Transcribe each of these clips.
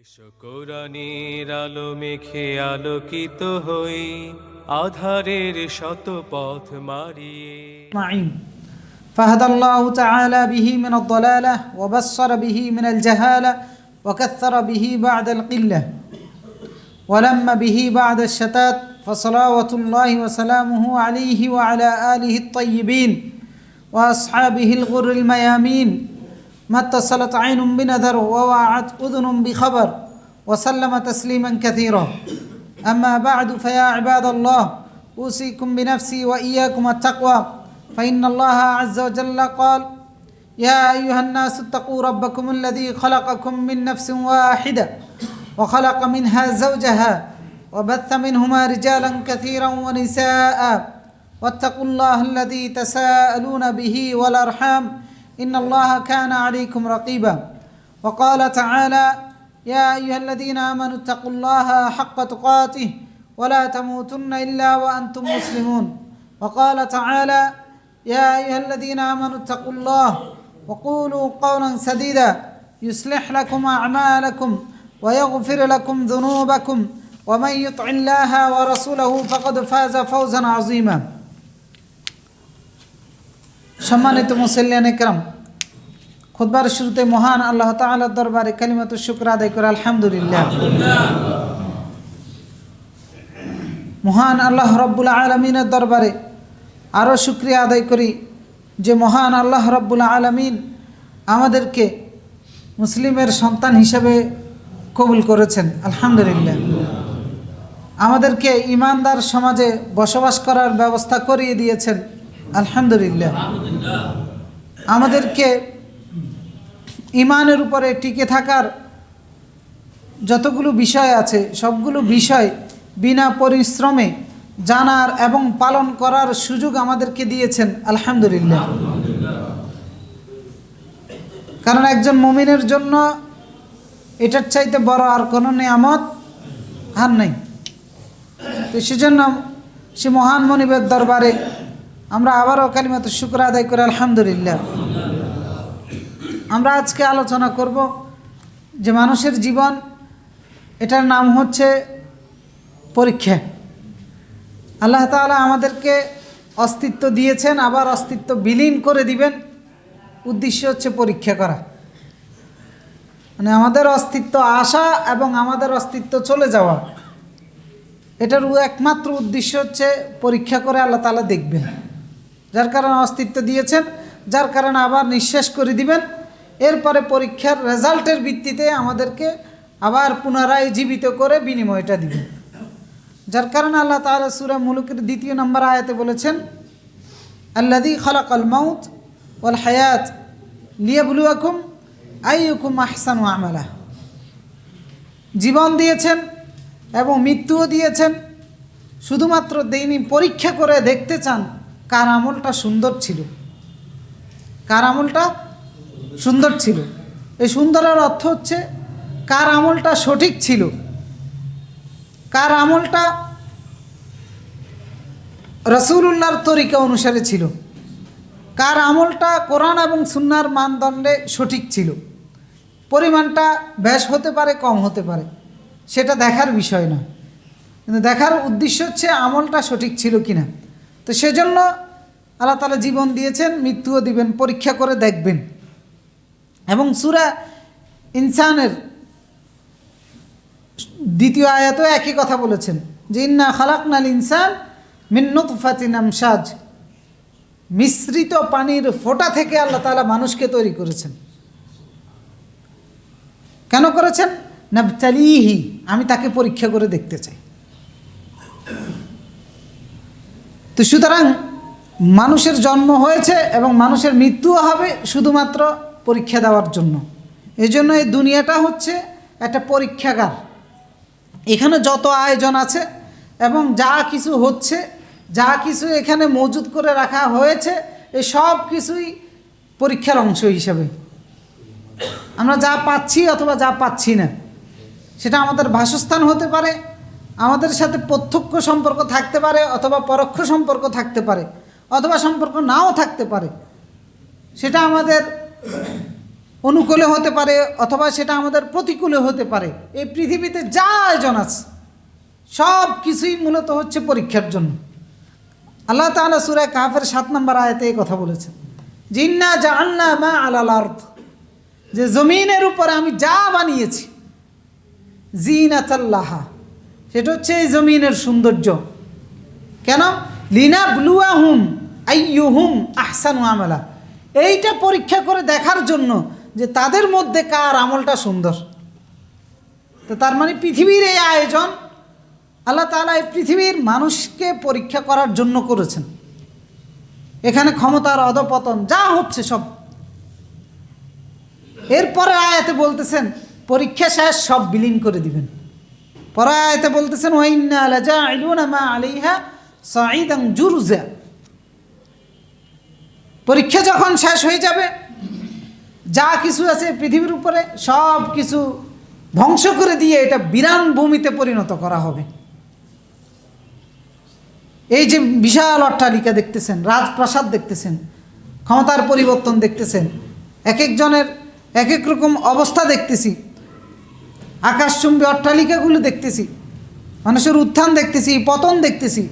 এসো কোরআনের আলো মেখে আলোকিত হই, আধারের শত পথ মারিয়ে। معين فهدى الله تعالى به من الضلالة وبصر به من الجهالة وكثر به بعد القلة ولم به بعد الشتات فصلوات الله وسلامه عليه وعلى آله الطيبين وأصحابه الغر الميامين ما اتصلت عين بنذر ووعت أذن بخبر وسلم تسليما كثيرا. أما بعد فيا عباد الله أوصيكم بنفسي وإياكم التقوى، فإن الله عز وجل قال: يا أيها الناس اتقوا ربكم الذي خلقكم من نفس واحدة وخلق منها زوجها وبث منهما رجالا كثيرا ونساء واتقوا الله الذي تساءلون به والأرحام إن الله كان عليكم رقيبا. وقال تعالى: يا أيها الذين آمنوا اتقوا الله حق تقاته ولا تموتن إلا وأنتم مسلمون. وقال تعالى: يا أيها الذين آمنوا اتقوا الله وقولوا قولا سديدا يصلح لكم أعمالكم ويغفر لكم ذنوبكم ومن يطع الله ورسوله فقد فاز فوزا عظيما. সম্মানিত মুসল্লিয়ান ইকরাম, খুতবার শুরুতে মহান আল্লাহ তাআলার দরবারে কালিমাতুশ শুকর আদায় করে আলহামদুলিল্লাহ। মহান আল্লাহ রব্বুল আলামিনের দরবারে আরও শুকরিয়া আদায় করি যে মহান আল্লাহ রব্বুল আলামিন আমাদেরকে মুসলিমের সন্তান হিসেবে কবুল করেছেন আলহামদুলিল্লাহ। আমাদেরকে ঈমানদার সমাজে বসবাস করার ব্যবস্থা করিয়ে দিয়েছেন আলহামদুলিল্লাহ। আমাদেরকে ঈমানের উপরে টিকে থাকার যতগুলো বিষয় আছে সবগুলো বিষয় বিনা পরিশ্রমে জানার এবং পালন করার সুযোগ আমাদেরকে দিয়েছেন আলহামদুলিল্লাহ। কারণ একজন মুমিনের জন্য এটার চাইতে বড় আর কোনো নিয়ামত আর নেই। তো সেজন্য সে মহান মনিবের দরবারে আমরা আবারও কালিমাতুশ শুকর আদায় করে আলহামদুলিল্লাহ। আমরা আজকে আলোচনা করব যে মানুষের জীবন, এটার নাম হচ্ছে পরীক্ষা। আল্লাহ তাআলা আমাদেরকে অস্তিত্ব দিয়েছেন, আবার অস্তিত্ব বিলীন করে দিবেন। উদ্দেশ্য হচ্ছে পরীক্ষা করা, মানে আমাদের অস্তিত্ব আসা এবং আমাদের অস্তিত্ব চলে যাওয়া, এটার একমাত্র উদ্দেশ্য হচ্ছে পরীক্ষা করে আল্লাহ তাআলা দেখবেন। যার কারণে অস্তিত্ব দিয়েছেন, যার কারণে আবার নিঃশেষ করে দিবেন। এরপরে পরীক্ষার রেজাল্টের ভিত্তিতে আমাদেরকে আবার পুনরায় জীবিত করে বিনিময়টা দিবেন। যার কারণে আল্লাহ তাআলা সূরা মুলুকের 2 নম্বর আয়াতে বলেছেন, আল্লাযী খালাকাল মাউত ওয়াল হায়াত লিয়াবলুয়াকুম আইয়ুকুম আহসানু আমালা। জীবন দিয়েছেন এবং মৃত্যুও দিয়েছেন শুধুমাত্র তিনি পরীক্ষা করে দেখতে চান কার আমলটা সুন্দর ছিল, কার আমলটা সুন্দর ছিল। এই সুন্দরের অর্থ হচ্ছে কার আমলটা সঠিক ছিল, কার আমলটা রাসূলুল্লাহর তরিকা অনুসারে ছিল, কার আমলটা কোরআন এবং সুন্নাহর মানদণ্ডে সঠিক ছিল। পরিমাণটা বেশ হতে পারে, কম হতে পারে, সেটা দেখার বিষয় না, কিন্তু দেখার উদ্দেশ্য হচ্ছে আমলটা সঠিক ছিল কিনা। তো সেজন্য আল্লাহ তাআলা জীবন দিয়েছেন, মৃত্যুও দিবেন, পরীক্ষা করে দেখবেন। এবং সূরা ইনসানের 2 আয়াতেও একই কথা বলেছেন যে ইন্না খালাকনাল ইনসান মিন নুতফাতিন আমশাজ। মিশ্রিত পানির ফোঁটা থেকে আল্লাহ তাআলা মানুষকে তৈরি করেছেন। কেন করেছেন? নাবতালিহি, আমি তাকে পরীক্ষা করে দেখতে চাই। তো সুতরাং মানুষের জন্ম হয়েছে এবং মানুষের মৃত্যুও হবে শুধুমাত্র পরীক্ষা দেওয়ার জন্য। এই জন্য এই দুনিয়াটা হচ্ছে একটা পরীক্ষাগার। এখানে যত আয়োজন আছে এবং যা কিছু হচ্ছে, যা কিছু এখানে মজুদ করে রাখা হয়েছে, এই সব কিছুই পরীক্ষার অংশ হিসাবে। আমরা যা পাচ্ছি অথবা যা পাচ্ছি না, সেটা আমাদের বাসস্থান হতে পারে, আমাদের সাথে প্রত্যক্ষ সম্পর্ক থাকতে পারে অথবা পরোক্ষ সম্পর্ক থাকতে পারে, অথবা সম্পর্ক নাও থাকতে পারে। সেটা আমাদের অনুকূলে হতে পারে অথবা সেটা আমাদের প্রতিকূলে হতে পারে। এই পৃথিবীতে যা আয়োজন আছে সব কিছুই মূলত হচ্ছে পরীক্ষার জন্য। আল্লাহ তাআলা সূরা কাহফের 7 নম্বর আয়াতে এই কথা বলেছেন, জিন্না জাআলনা মা আলাল আরদ, যে জমিনের উপরে আমি যা বানিয়েছি জিনাতাল্লাহা, সেটা হচ্ছে এই জমিনের সৌন্দর্য। কেন? লিনাবলুয়াহুম আইয়ুহুম আহসানু আমালা, এইটা পরীক্ষা করে দেখার জন্য যে তাদের মধ্যে কার আমলটা সুন্দর। তো তার মানে পৃথিবীর এই আয়োজন আল্লাহ তাআলা এই পৃথিবীর মানুষকে পরীক্ষা করার জন্য করেছেন। এখানে ক্ষমতার অধপতন যা হচ্ছে সব, এরপরে আয়াতে বলতেছেন পরীক্ষা শেষ সব বিলীন করে দিবেন। পরে আয়াতে বলতেছেন ওয়া ইন্না লাজাইলুনা মা আলাইহা সাঈদান জুরজা, পরীক্ষা যখন শেষ হয়ে যাবে যা কিছু আছে পৃথিবীর উপরে সব কিছু ধ্বংস করে দিয়ে এটা বিরান ভূমিতে পরিণত করা হবে। এই যে বিশাল অট্টালিকা দেখতেছেন, রাজপ্রাসাদ দেখতেছেন, ক্ষমতার পরিবর্তন দেখতেছেন, এক একজনের এক এক রকম অবস্থা দেখতেছি, আকাশচুম্বী অট্টালিকাগুলো দেখতেছি, মানুষের উত্থান দেখতেছি, পতন দেখতেছি,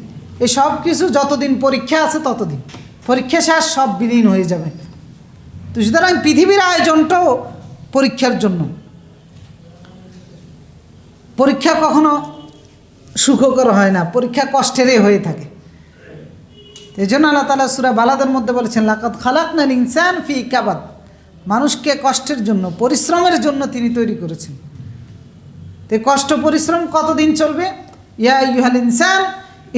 এই সব কিছু যতদিন পরীক্ষা আছে ততদিন, পরীক্ষা শেষ সব বিলীন হয়ে যাবে। তো সুতরাং পৃথিবীর আয়োজনটাও পরীক্ষার জন্য। পরীক্ষা কখনো সুখকর হয় না, পরীক্ষা কষ্টেরই হয়ে থাকে। এই জন্য আল্লাহ তাআলা সূরা বালাদের মধ্যে বলেছেন লাকাদ খালাকনাল ইনসান ফি কাবাদ, মানুষকে কষ্টের জন্য পরিশ্রমের জন্য তিনি তৈরি করেছেন। তো কষ্ট পরিশ্রম কতদিন চলবে? ইয়া আইয়ুহাল ইনসান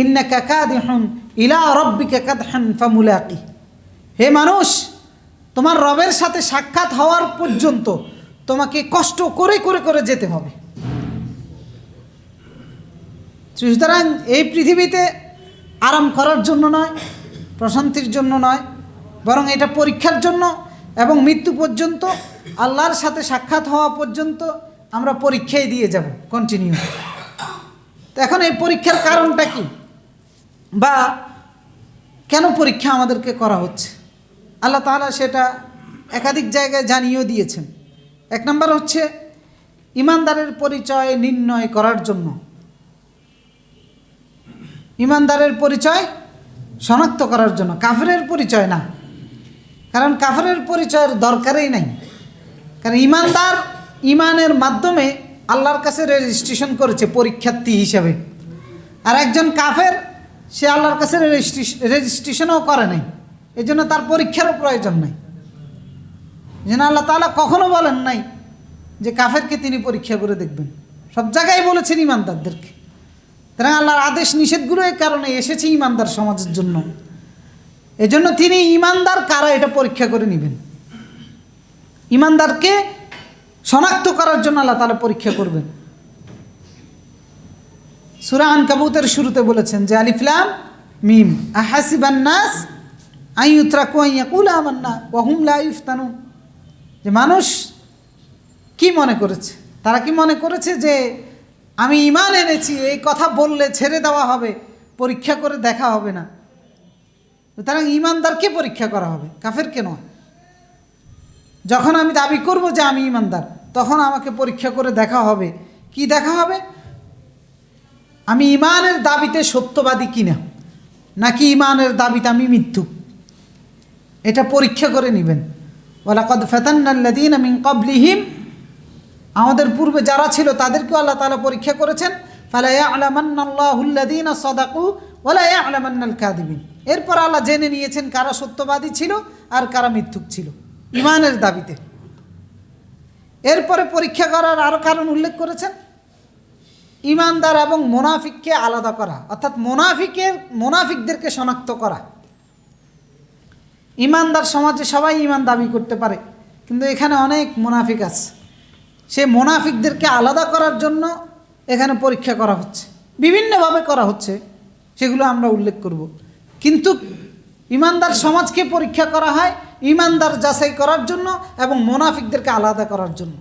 ইন্নাকা কাদিহুন ইলা রাব্বিকা কাদহান ফামুলাকি, হে মানুষ তোমার রবের সাথে সাক্ষাৎ হওয়ার পর্যন্ত তোমাকে কষ্ট করে করে করে যেতে হবে। সুতরাং এই পৃথিবীতে আরাম করার জন্য নয়, প্রশান্তির জন্য নয়, বরং এটা পরীক্ষার জন্য এবং মৃত্যু পর্যন্ত আল্লাহর সাথে সাক্ষাৎ হওয়া পর্যন্ত আমরা পরীক্ষাই দিয়ে যাব কন্টিনিউ। তো এখন এই পরীক্ষার কারণটা কি বা কেন পরীক্ষা আমাদেরকে করা হচ্ছে আল্লাহ তাআলা সেটা একাধিক জায়গায় জানিয়েও দিয়েছেন। এক নম্বর হচ্ছে ইমানদারের পরিচয় নির্ণয় করার জন্য, ইমানদারের পরিচয় শনাক্ত করার জন্য, কাফেরের পরিচয় না, কারণ কাফেরের পরিচয়ের দরকারই নাই। কারণ ইমানদার ইমানের মাধ্যমে আল্লাহর কাছে রেজিস্ট্রেশন করেছে পরীক্ষার্থী হিসাবে, আর একজন কাফের সে আল্লাহর কাছে রেজিস্ট্রেশনও করে নাই, এই জন্য তার পরীক্ষারও প্রয়োজন নাই। যেন আল্লাহ তাআলা কখনো বলেন নাই যে কাফেরকে তিনি পরীক্ষা করে দেখবেন, সব জায়গায় বলেছেন ইমানদারদেরকে। তারা আল্লাহর আদেশ নিষেধগুলো এই কারণে এসেছে ইমানদার সমাজের জন্য, এজন্য তিনি ইমানদার কারা এটা পরীক্ষা করে নেবেন, ইমানদারকে শনাক্ত করার জন্য আল্লাহ তাআলা পরীক্ষা করবেন। সূরা আনকাবুতের শুরুতে বলেছেন যে আলিফ লাম মিম আহাসিবান নাস আন ইউতরাকু আন ইয়াকুলু আমান্না ওয়া হুম লা ইফতানুন, যে মানুষ কি মনে করেছে, তারা কি মনে করেছে যে আমি ঈমান এনেছি এই কথা বললে ছেড়ে দেওয়া হবে, পরীক্ষা করে দেখা হবে না। সুতরাং ঈমানদারকে পরীক্ষা করা হবে, কাফেরকে নয়। যখন আমি দাবি করব যে আমি ঈমানদার, তখন আমাকে পরীক্ষা করে দেখা হবে। কি দেখা হবে? আমি ঈমানের দাবিতে সত্যবাদী কিনা, নাকি ঈমানের দাবিতে আমি মিথ্যুক, এটা পরীক্ষা করে নেবেন। ওয়ালাকাদ ফাতান্নাল্লাযীনা মিন ক্বাবলিহিম, আমাদের পূর্বে যারা ছিল তাদেরকেও আল্লাহ তাআলা পরীক্ষা করেছেন। ফালা ইয়া'লামান্নাল্লাহুল্লাযীনা সাদাকু ওয়া লা ইয়া'লামান্নাল কাযিবিন, এরপর আল্লাহ জেনে নিয়েছেন কারা সত্যবাদী ছিল আর কারা মিথ্যুক ছিল ঈমানের দাবিতে। এরপরে পরীক্ষা করার আরও কারণ উল্লেখ করেছেন, ঈমানদার এবং মুনাফিককে আলাদা করা, অর্থাৎ মুনাফিকদেরকে শনাক্ত করা। ঈমানদার সমাজে সবাই ঈমান দাবি করতে পারে, কিন্তু এখানে অনেক মুনাফিক আছে, সে মুনাফিকদেরকে আলাদা করার জন্য এখানে পরীক্ষা করা হচ্ছে, বিভিন্নভাবে করা হচ্ছে, সেগুলো আমরা উল্লেখ করব। কিন্তু ঈমানদার সমাজকে পরীক্ষা করা হয় ঈমানদার যাচাই করার জন্য এবং মুনাফিকদেরকে আলাদা করার জন্য।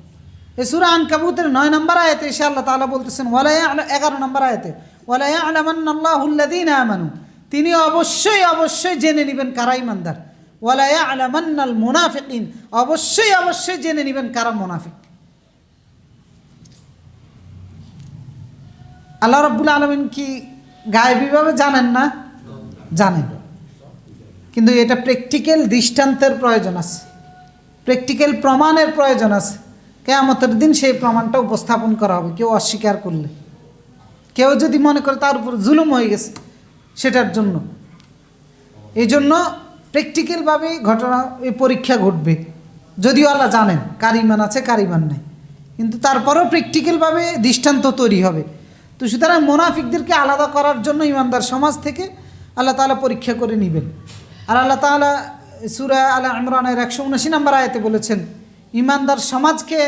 এই সূরা আনকাবুতের 9 নম্বর আয়াতে এসে আল্লাহ তাআলা বলতেছেন 11 নম্বর আয়াতে ওয়ালা ইয়া'লামান্নাল্লাহুল্লাযীনা আমানু, তিনি অবশ্যই জেনে নেবেন কারা ঈমানদার। ওয়ালা ইয়ালামান্নাল মুনাফিকিন, অবশ্যই অবশ্যই জেনে নেবেন কারা মুনাফিক। আল্লাহ রাব্বুল আলামিন কি গায়েবীভাবে জানেন না? জানেন, কিন্তু এটা প্র্যাকটিক্যাল দৃষ্টান্তের প্রয়োজন আছে, প্র্যাকটিক্যাল প্রমাণের প্রয়োজন আছে। কিয়ামতের দিন সেই প্রমাণটা উপস্থাপন করা হবে। কেউ অস্বীকার করলে, কেউ যদি মনে করে তার উপর জুলুম হয়ে গেছে সেটার জন্য, এই জন্য প্র্যাকটিক্যালভাবে ঘটনা এই পরীক্ষা ঘটবে। যদিও আল্লাহ জানেন কার ঈমান আছে কার ঈমান নাই, কিন্তু তারপরেও প্র্যাকটিক্যালভাবে দৃষ্টান্ত তৈরি হবে। তো সুতরাং মুনাফিকদেরকে আলাদা করার জন্য ঈমানদার সমাজ থেকে আল্লাহ তাআলা পরীক্ষা করে নেবেন। আর আল্লাহ তাআলা সূরা আলে ইমরানের 179 নম্বর আয়াতে বলেছেন, ঈমানদার সমাজকে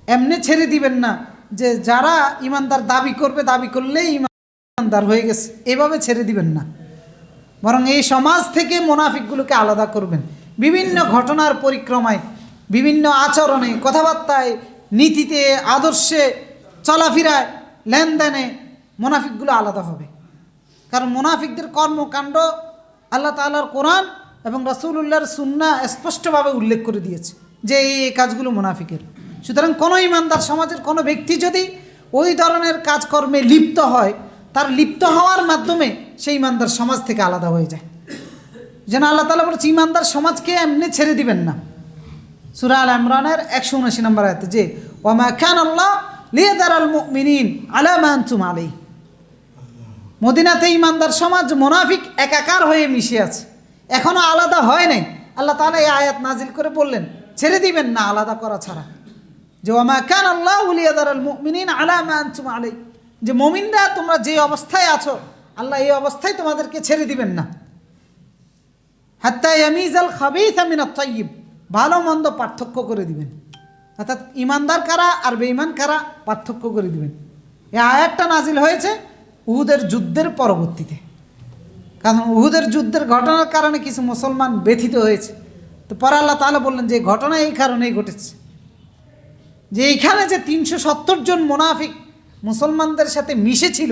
এমনি ছেড়ে দিবেন না যে যারা ঈমানদার দাবি করবে, দাবি করলেই ঈমানদার হয়ে গেছে, এভাবে ছেড়ে দিবেন না, বরং এই সমাজ থেকে মুনাফিকগুলোকে আলাদা করবেন। বিভিন্ন ঘটনার পরিক্রমায়, বিভিন্ন আচরণে, কথাবার্তায়, নীতিতে, আদর্শে, চলাফেরায়, লেনদেনে মুনাফিকগুলো আলাদা হবে। কারণ মুনাফিকদের কর্মকাণ্ড আল্লাহ তাআলার কোরআন এবং রাসূলুল্লাহর সুন্নাহ স্পষ্টভাবে উল্লেখ করে দিয়েছে যে এই কাজগুলো মুনাফিকের। সুতরাং কোনো ঈমানদার সমাজের কোনো ব্যক্তি যদি ওই ধরনের কাজকর্মে লিপ্ত হয়, তার লিপ্ত হওয়ার মাধ্যমে সেই ঈমানদার সমাজ থেকে আলাদা হয়ে যায়। যেন আল্লাহ তাআলা বলছে ঈমানদার সমাজকে এমনি ছেড়ে দিবেন না। সূরা আলে ইমরানের 179 নম্বর আয়াতে যে ওয়ামা কানাল্লাহু লিয়াদারাল মুমিনিন আলা মা আনতুম আলাইহি, মদিনাতে ঈমানদার সমাজ মুনাফিক একাকার হয়ে মিশে আছে, এখনো আলাদা হয় নাই। আল্লাহ তাআলা এই আয়াত নাজিল করে বললেন ছেড়ে দিবেন না আলাদা করা ছাড়া, যে ওয়ামা কানাল্লাহু লিয়াদারাল মুমিনিন আলা মা আনতুম আলাইহি, যে মুমিনরা তোমরা যে অবস্থায় আছো আল্লাহ এই অবস্থায় তোমাদেরকে ছেড়ে দিবেন না। হাত্তা ইয়ামিজাল খাবিথা মিনাত তাইয়্যিব, ভালো মন্দ পার্থক্য করে দিবেন, অর্থাৎ ঈমানদার কারা আর বেঈমান কারা পার্থক্য করে দিবেন। এই আয়াতটা নাজিল হয়েছে উহুদের যুদ্ধের পরবর্তীতে, কারণ উহুদের যুদ্ধের ঘটনার কারণে কিছু মুসলমান ব্যথিত হয়েছে। তো পরে আল্লাহ তাআলা বললেন যে ঘটনা এই কারণেই ঘটেছে, যে এইখানে যে 370 জন মুনাফিক মুসলমানদের সাথে মিশেছিল,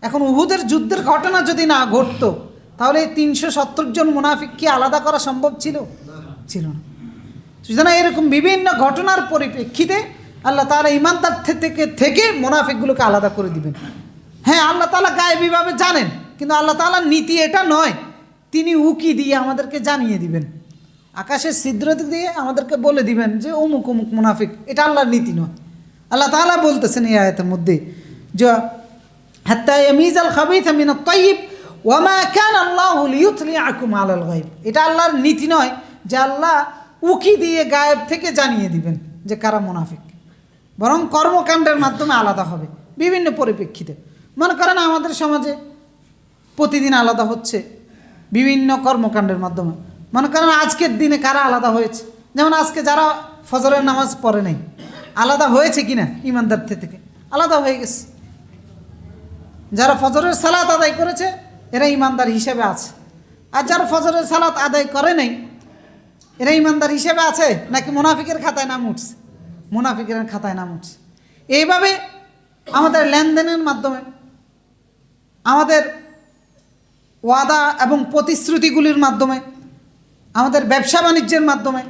এখন উহুদের যুদ্ধের ঘটনা যদি না ঘটতো তাহলে এই 370 জন মুনাফিককে আলাদা করা সম্ভব ছিল? ছিল না। সুতরাং এরকম বিভিন্ন ঘটনার পরিপ্রেক্ষিতে আল্লাহ তাআলা ঈমানদার থেকে মুনাফিকগুলোকে আলাদা করে দিবেন। হ্যাঁ, আল্লাহ তাআলা গায়েবীভাবে জানেন, কিন্তু আল্লাহ তাআলার নীতি এটা নয় তিনি উকি দিয়ে আমাদেরকে জানিয়ে দিবেন, আকাশের ছিদ্র দিয়ে আমাদেরকে বলে দিবেন যে অমুক অমুক মুনাফিক। এটা আল্লাহর নীতি নয়। আল্লাহ তাআলা বলতেছেন এই আয়াতের মধ্যে যে হাত্তা ইয়ামিজাল খাবিথা মিনাত তাইয়্যিব ওয়া মা কানা আল্লাহু লিইউতলিআকুম আলাল গায়ব। এটা আল্লাহর নীতি নয় যে আল্লাহ উকি দিয়ে গায়েব থেকে জানিয়ে দিবেন যে কারা মুনাফিক, বরং কর্মকাণ্ডের মাধ্যমে আলাদা হবে বিভিন্ন পরিপ্রেক্ষিতে। মনে করেন আমাদের সমাজে প্রতিদিন আলাদা হচ্ছে বিভিন্ন কর্মকাণ্ডের মাধ্যমে। মনে করেন আজকের দিনে কারা আলাদা হয়েছে, যেমন আজকে যারা ফজরের নামাজ পড়ে নাই আলাদা হয়েছে কিনা ঈমানদারদের থেকে? আলাদা হয়ে গেছে। যারা ফজরের সালাত আদায় করেছে এরা ঈমানদার হিসেবে আছে, আর যারা ফজরের সালাত আদায় করে নাই এরা ঈমানদার হিসেবে আছে নাকি মুনাফিকের খাতায় নাম উঠছে? মুনাফিকের খাতায় নাম উঠছে। এইভাবে আমাদের লেনদেনের মাধ্যমে, আমাদের ওয়াদা এবং প্রতিশ্রুতিগুলির মাধ্যমে, আমাদের ব্যবসা বাণিজ্যের মাধ্যমে,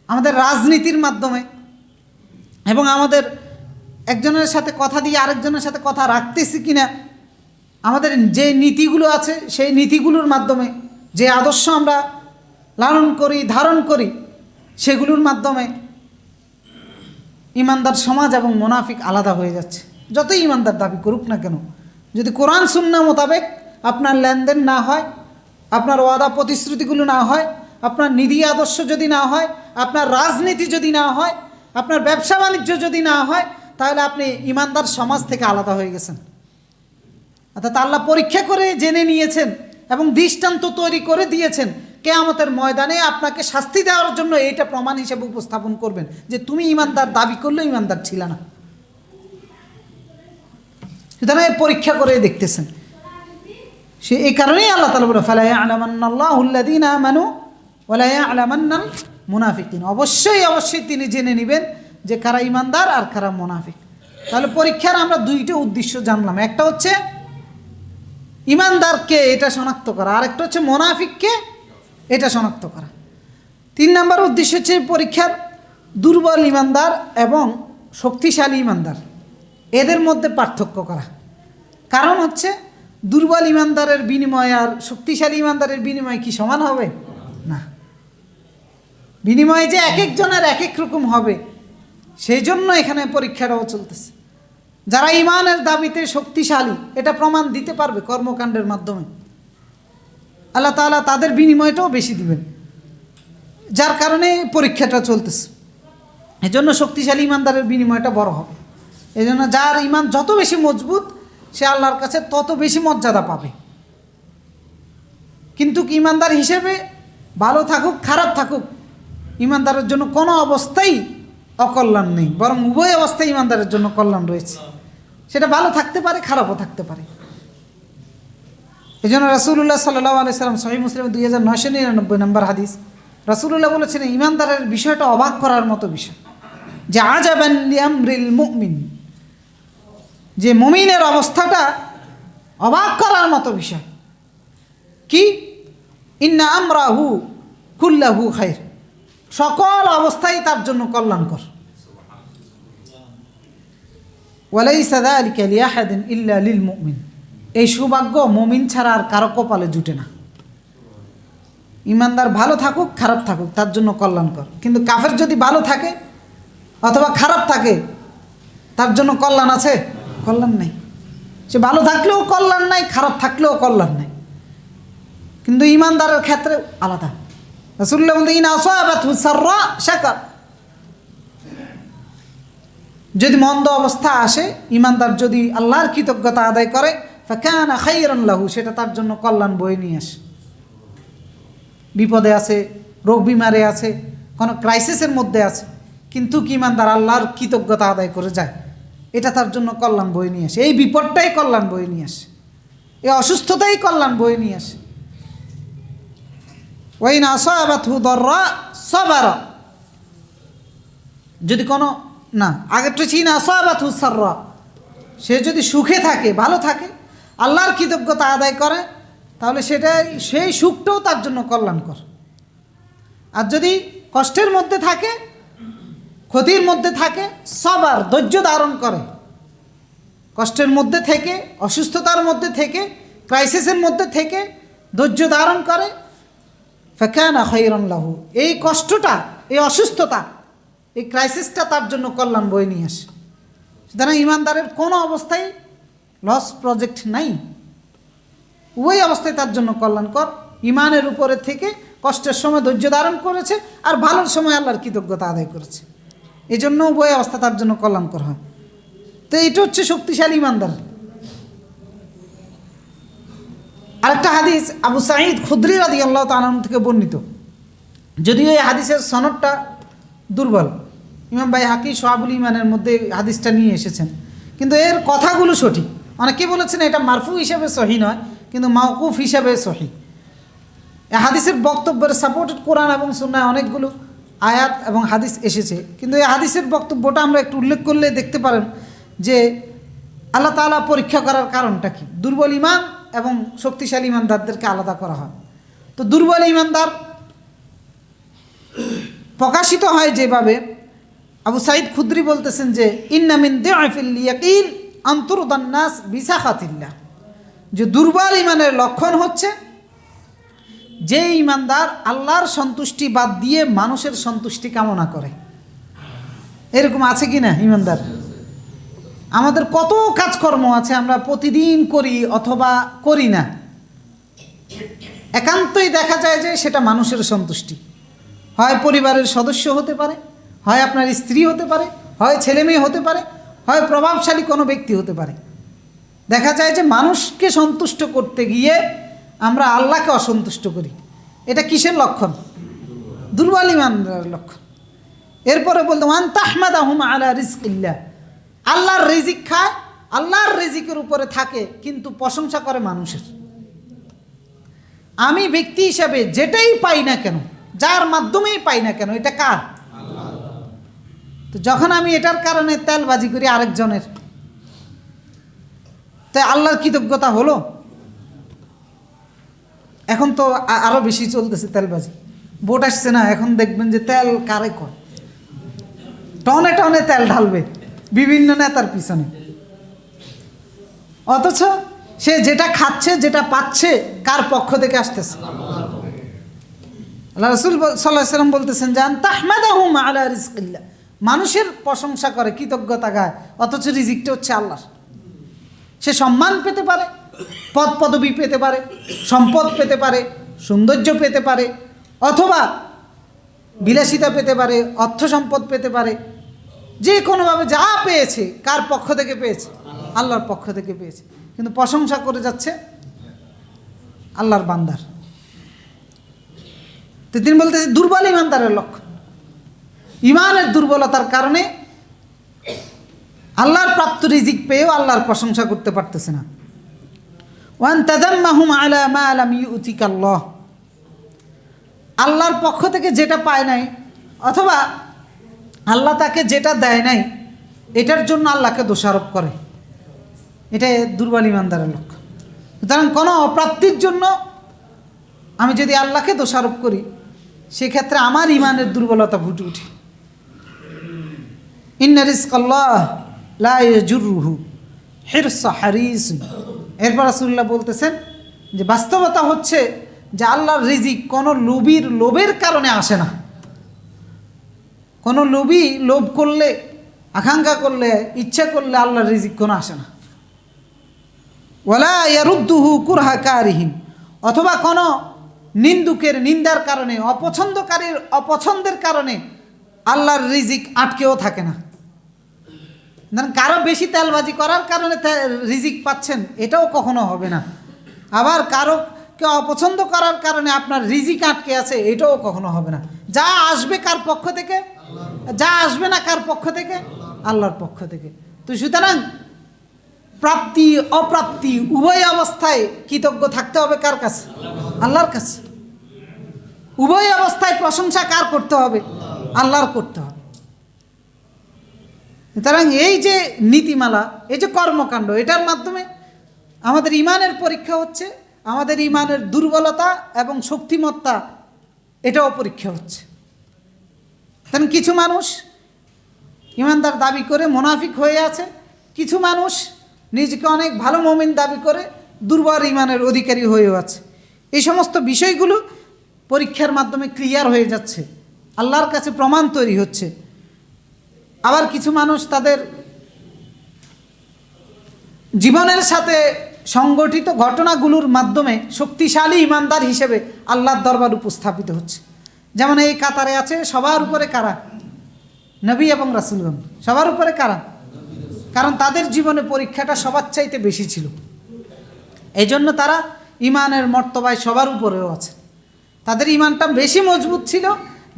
আমাদের রাজনীতির মাধ্যমে, এবং আমাদের একজনের সাথে কথা দিয়ে আরেকজনের সাথে কথা রাখতেছি কিনা, আমাদের যে নীতিগুলো আছে সেই নীতিগুলোর মাধ্যমে, যে আদর্শ আমরা লালন করি ধারণ করি, সেগুলোর মাধ্যমে ঈমানদার সমাজ এবং মুনাফিক আলাদা হয়ে যাচ্ছে। যতই ঈমানদার দাবি করুক না কেন, যদি কোরআন সুন্নাহ মোতাবেক আপনার লেনদেন না হয়, আপনার ওয়াদা প্রতিশ্রুতিগুলো না হয়, আপনার নীতি আদর্শ যদি না হয়, আপনার রাজনীতি যদি না হয়, আপনার ব্যবসা বাণিজ্য যদি না হয়, তাহলে আপনি ঈমানদার সমাজ থেকে আলাদা হয়ে গেছেন। অর্থাৎ আল্লাহ পরীক্ষা করে জেনে নিয়েছেন এবং দৃষ্টান্ত তৈরি করে দিয়েছেন, কিয়ামতের ময়দানে আপনাকে শাস্তি দেওয়ার জন্য এইটা প্রমাণ হিসেবে উপস্থাপন করবেন যে তুমি ঈমানদার দাবি করলেও ঈমানদার ছিল না। সুতরাং পরীক্ষা করে দেখতেছেন। সে এই কারণেই আল্লাহ তাআলা বলে ফালা ইয়ালামান্নাল্লাহু আল্লাযীনা আমানু ওয়া লা ইয়ালামান্নাল মুনাফিকিন, অবশ্যই অবশ্যই তিনি জেনে নেবেন যে কারা ঈমানদার আর কারা মুনাফিক। তাহলে পরীক্ষার আমরা দুইটা উদ্দেশ্য জানলাম, একটা হচ্ছে ঈমানদারকে এটা শনাক্ত করা, আরেকটা হচ্ছে মুনাফিককে এটা শনাক্ত করা। 3 নম্বর উদ্দেশ্য হচ্ছে পরীক্ষার দুর্বল ইমানদার এবং শক্তিশালী ইমানদার এদের মধ্যে পার্থক্য করা। কারণ হচ্ছে দুর্বল ইমানদারের বিনিময় আর শক্তিশালী ইমানদারের বিনিময় কি সমান হবে? না, বিনিময় যে এক একজনের এক এক রকম হবে, সেই জন্য এখানে পরীক্ষাটাও চলতেছে। যারা ইমানের দাবিতে শক্তিশালী এটা প্রমাণ দিতে পারবে কর্মকাণ্ডের মাধ্যমে, আল্লাহ তাআলা তাদের বিনিময়টাও বেশি দিবেন, যার কারণে পরীক্ষাটা চলতেছে। এজন্য শক্তিশালী ইমানদারের বিনিময়টা বড় হবে। এজন্য যার ইমান যত বেশি মজবুত সে আল্লাহর কাছে তত বেশি মর্যাদা পাবে। কিন্তু ইমানদার হিসেবে ভালো থাকুক খারাপ থাকুক, ইমানদারের জন্য কোনো অবস্থাই অকল্যাণ নেই, বরং উভয় অবস্থায় ইমানদারের জন্য কল্যাণ রয়েছে। সেটা ভালো থাকতে পারে, খারাপও থাকতে পারে। এই জন্য রাসূলুল্লাহ সাল্লাল্লাহু আলাইহি সাল্লাম সহিহ মুসলিম 2999 নম্বর হাদিস, রাসূলুল্লাহ বলেছেন ইমানদারের বিষয়টা অবাক করার মতো বিষয়, যে আজাবান লিআমরিল মুমিন, যে মুমিনের অবস্থাটা অবাক করার মতো বিষয়। কি? ইন্না আমরাহু কুল্লাহু খায়র, সকল অবস্থাই তার জন্য কল্যাণকর। ওয়ালাইসা যালিকা লিআহাদিন ইল্লা লিল মুমিন, এই সৌভাগ্য মুমিন ছাড়া আর কারো কপালে জুটে না। ইমানদার ভালো থাকুক খারাপ থাকুক তার জন্য কল্যাণকর, কিন্তু কাফের যদি ভালো থাকে অথবা খারাপ থাকে তার জন্য কল্যাণ আছে? কল্যাণ নেই। সে ভালো থাকলেও কল্যাণ নাই, খারাপ থাকলেও কল্যাণ নেই। কিন্তু ইমানদারের ক্ষেত্রে আলাদা। রাসূলুল্লাহ বলতেন ইন আসাবাতহু সাররা শাকার, যদি মন্দ অবস্থা আসে ইমানদার যদি আল্লাহর কৃতজ্ঞতা আদায় করে ফাকানা খায়রান লাহু, সেটা তার জন্য কল্যাণ বয়ে নিয়ে আসে। বিপদে আছে, রোগ বিমারে আছে, কোনো ক্রাইসিসের মধ্যে আছে, কিন্তু কি ইমানদার আল্লাহর কৃতজ্ঞতা আদায় করে যায়, এটা তার জন্য কল্যাণ বয়ে নিয়ে আসে। এই বিপদটাই কল্যাণ বয়ে নিয়ে আসে, এই অসুস্থতাই কল্যাণ বয়ে নিয়ে আসে। ওয়াইন আসাবাতহু দাররা সাবারা, যদি কোনো না আগেরটা চিন আসাবাতহু সাররা, সে যদি সুখে থাকে ভালো থাকে আল্লাহর কৃতজ্ঞতা আদায় করে তাহলে সেটাই সেই সুখটাও তার জন্য কল্যাণকর। আর যদি কষ্টের মধ্যে থাকে, ক্ষতির মধ্যে থাকে, সবার ধৈর্য ধারণ করে, কষ্টের মধ্যে থেকে, অসুস্থতার মধ্যে থেকে, ক্রাইসিসের মধ্যে থেকে ধৈর্য ধারণ করে, ফাকানা খায়রান লাহু, এই কষ্টটা, এই অসুস্থতা, এই ক্রাইসিসটা তার জন্য কল্যাণ বয়ে নিয়ে আসে। সুতরাং ইমানদারের কোনো অবস্থায় লস প্রজেক্ট নাই, ওই অবস্থায় তার জন্য কল্যাণকর। ইমানের উপরে থেকে কষ্টের সময় ধৈর্য ধারণ করেছে আর ভালোর সময় আল্লাহর কৃতজ্ঞতা আদায় করেছে, এই জন্য উভয় অবস্থা তার জন্য কল্যাণকর হয়। তো এটা হচ্ছে শক্তিশালী ইমানদার। আরেকটা হাদিস আবু সাঈদ খুদরি রাদিয়াল্লাহু তাআলা আনহু থেকে বর্ণিত, যদিও এই হাদিসের সনদটা দুর্বল, ইমাম বাইহাকি শুআবুল ঈমানের মধ্যে হাদিসটা নিয়ে এসেছেন, কিন্তু এর কথাগুলো সঠিক। অনেকে বলেছেন এটা মারফু হিসাবে সহিহ নয়, কিন্তু মাওকুফ হিসাবে সহিহ। এই হাদিসের বক্তব্যের সাপোর্টেড কোরআন এবং সুন্নায় অনেকগুলো আয়াত এবং হাদিস এসেছে, কিন্তু এই হাদিসের বক্তব্যটা আমরা একটু উল্লেখ করলে দেখতে পারেন যে আল্লাহ তাআলা পরীক্ষা করার কারণটা কি। দুর্বল ইমান এবং শক্তিশালী ইমানদারদেরকে আলাদা করা হয়। তো দুর্বল ইমানদার প্রকাশিত হয় যেভাবে, আবু সাঈদ খুদরি বলতেছেন যে ইন্না মিন দিআফিল ইয়াকিন আন তুরদান নাস বিসাখাতিল্লাহ, যে দুর্বল ইমানের লক্ষণ হচ্ছে যে ইমানদার আল্লাহর সন্তুষ্টি বাদ দিয়ে মানুষের সন্তুষ্টি কামনা করে। এরকম আছে কি না ইমানদার? আমাদের কত কাজকর্ম আছে আমরা প্রতিদিন করি অথবা করি না, একান্তই দেখা যায় যে সেটা মানুষের সন্তুষ্টি, হয় পরিবারের সদস্য হতে পারে, হয় আপনার স্ত্রী হতে পারে, হয় ছেলে মেয়ে হতে পারে, হয় প্রভাবশালী কোনো ব্যক্তি হতে পারে। দেখা যায় যে মানুষকে সন্তুষ্ট করতে গিয়ে আমরা আল্লাহকে অসন্তুষ্ট করি। এটা কিসের লক্ষণ? দুর্বল ইমানের লক্ষণ। এরপরে বলতো ওয়ান তাহমাদাহুম আলা রিজকিল্লাহ, আল্লাহর রিজিক খায়, আল্লাহর রিজিকের উপরে থাকে, কিন্তু প্রশংসা করে মানুষের। আমি ব্যক্তি হিসাবে যেটাই পাই না কেন, যার মাধ্যমেই পাই না কেন, এটা কার? তো যখন আমি এটার কারণে তেলবাজি করি আরেকজনের, তাই আল্লাহর কৃতজ্ঞতা হলো? এখন তো আরও বেশি চলতেছে তেলবাজি, ভোট আসছে না, এখন দেখবেন যে তেল কারে কয়, টনে টনে তেল ঢালবে বিভিন্ন নেতার পিছনে, অথচ সে যেটা খাচ্ছে যেটা পাচ্ছে কার পক্ষ থেকে আসতেছে? আল্লাহ রাসূল সাল্লাল্লাহু আলাইহি ওয়াসাল্লাম বলতেছেন যে তাহমাদাহুম আলা রিজকিল্লাহ, মানুষের প্রশংসা করে, কৃতজ্ঞতা গায়, অথচ রিজিকটা হচ্ছে আল্লাহর। সে সম্মান পেতে পারে, পদ পদবি পেতে পারে, সম্পদ পেতে পারে, সৌন্দর্য পেতে পারে, অথবা বিলাসিতা পেতে পারে, অর্থ সম্পদ পেতে পারে, যে কোনোভাবে যা পেয়েছে কার পক্ষ থেকে পেয়েছে? আল্লাহর পক্ষ থেকে পেয়েছে, কিন্তু প্রশংসা করে যাচ্ছে আল্লাহর বান্দার। তো তিনি বলতেছে দুর্বল ইমানদারের লক্ষণ, ইমানের দুর্বলতার কারণে আল্লাহর প্রাপ্ত রিজিক পেয়েও আল্লাহর প্রশংসা করতে পারতেছে না। ওয়ান তাদাম্মাহুম আলা মা লাম ইউতিকাল্লাহ, আল্লাহর পক্ষ থেকে যেটা পায় নাই অথবা আল্লাহ তাকে যেটা দেয় নাই এটার জন্য আল্লাহকে দোষারোপ করে, এটা দুর্বল ইমানদারের লক্ষণ। সুতরাং কোনো অপ্রাপ্তির জন্য আমি যদি আল্লাহকে দোষারোপ করি সেক্ষেত্রে আমার ইমানের দুর্বলতা ফুটে উঠে। ইন্না রিজকাল্লাহ লা ইয়াজুরুহু হিরসা হারিস। এরপর রাসূলুল্লাহ বলতেছেন যে বাস্তবতা হচ্ছে যে আল্লাহর রিজিক কোনো লোভীর লোভের কারণে আসে না। কোনো লোভী লোভ করলে, আকাঙ্ক্ষা করলে, ইচ্ছা করলে আল্লাহর রিজিক কোনো আসে না। ওয়ালা ইয়ারুদ্দুহু কুরহা কারিহিম, অথবা কোনো নিন্দুকের নিন্দার কারণে, অপছন্দকারীর অপছন্দের কারণে আল্লাহর রিজিক আটকেও থাকে না। কারো বেশি তেলবাজি করার কারণে রিজিক পাচ্ছেন, এটাও কখনো হবে না। আবার কারোকে অপছন্দ করার কারণে আপনার রিজিক আটকে আছে, এটাও কখনো হবে না। যা আসবে কার পক্ষ থেকে? যা আসবে না কার পক্ষ থেকে? আল্লাহর পক্ষ থেকে। তো সুতরাং প্রাপ্তি অপ্রাপ্তি উভয় অবস্থায় কৃতজ্ঞ থাকতে হবে কার কাছে? আল্লাহর কাছে। উভয় অবস্থায় প্রশংসা কার করতে হবে? আল্লাহর করতে হবে। সুতরাং এই যে নীতিমালা, এই যে কর্মকাণ্ড, এটার মাধ্যমে আমাদের ইমানের পরীক্ষা হচ্ছে, আমাদের ইমানের দুর্বলতা এবং শক্তিমত্তা এটাও পরীক্ষা হচ্ছে। কারণ কিছু মানুষ ইমানদার দাবি করে মুনাফিক হয়ে আছে, কিছু মানুষ নিজেকে অনেক ভালো মুমিন দাবি করে দুর্বল ইমানের অধিকারী হয়েও আছে। এই সমস্ত বিষয়গুলো পরীক্ষার মাধ্যমে ক্লিয়ার হয়ে যাচ্ছে, আল্লাহর কাছে প্রমাণ তৈরি হচ্ছে। আবার কিছু মানুষ তাদের জীবনের সাথে সংগঠিত ঘটনাগুলোর মাধ্যমে শক্তিশালী ইমানদার হিসেবে আল্লাহর দরবার উপস্থাপিত হচ্ছে। যেমন এই কাতারে আছে সবার উপরে কারা? নবী এবং রাসূলগণ। সবার উপরে কারা? কারণ তাদের জীবনে পরীক্ষাটা সবার চাইতে বেশি ছিল, এই জন্য তারা ইমানের মর্তবায় সবার উপরেও আছে। তাদের ইমানটা বেশি মজবুত ছিল,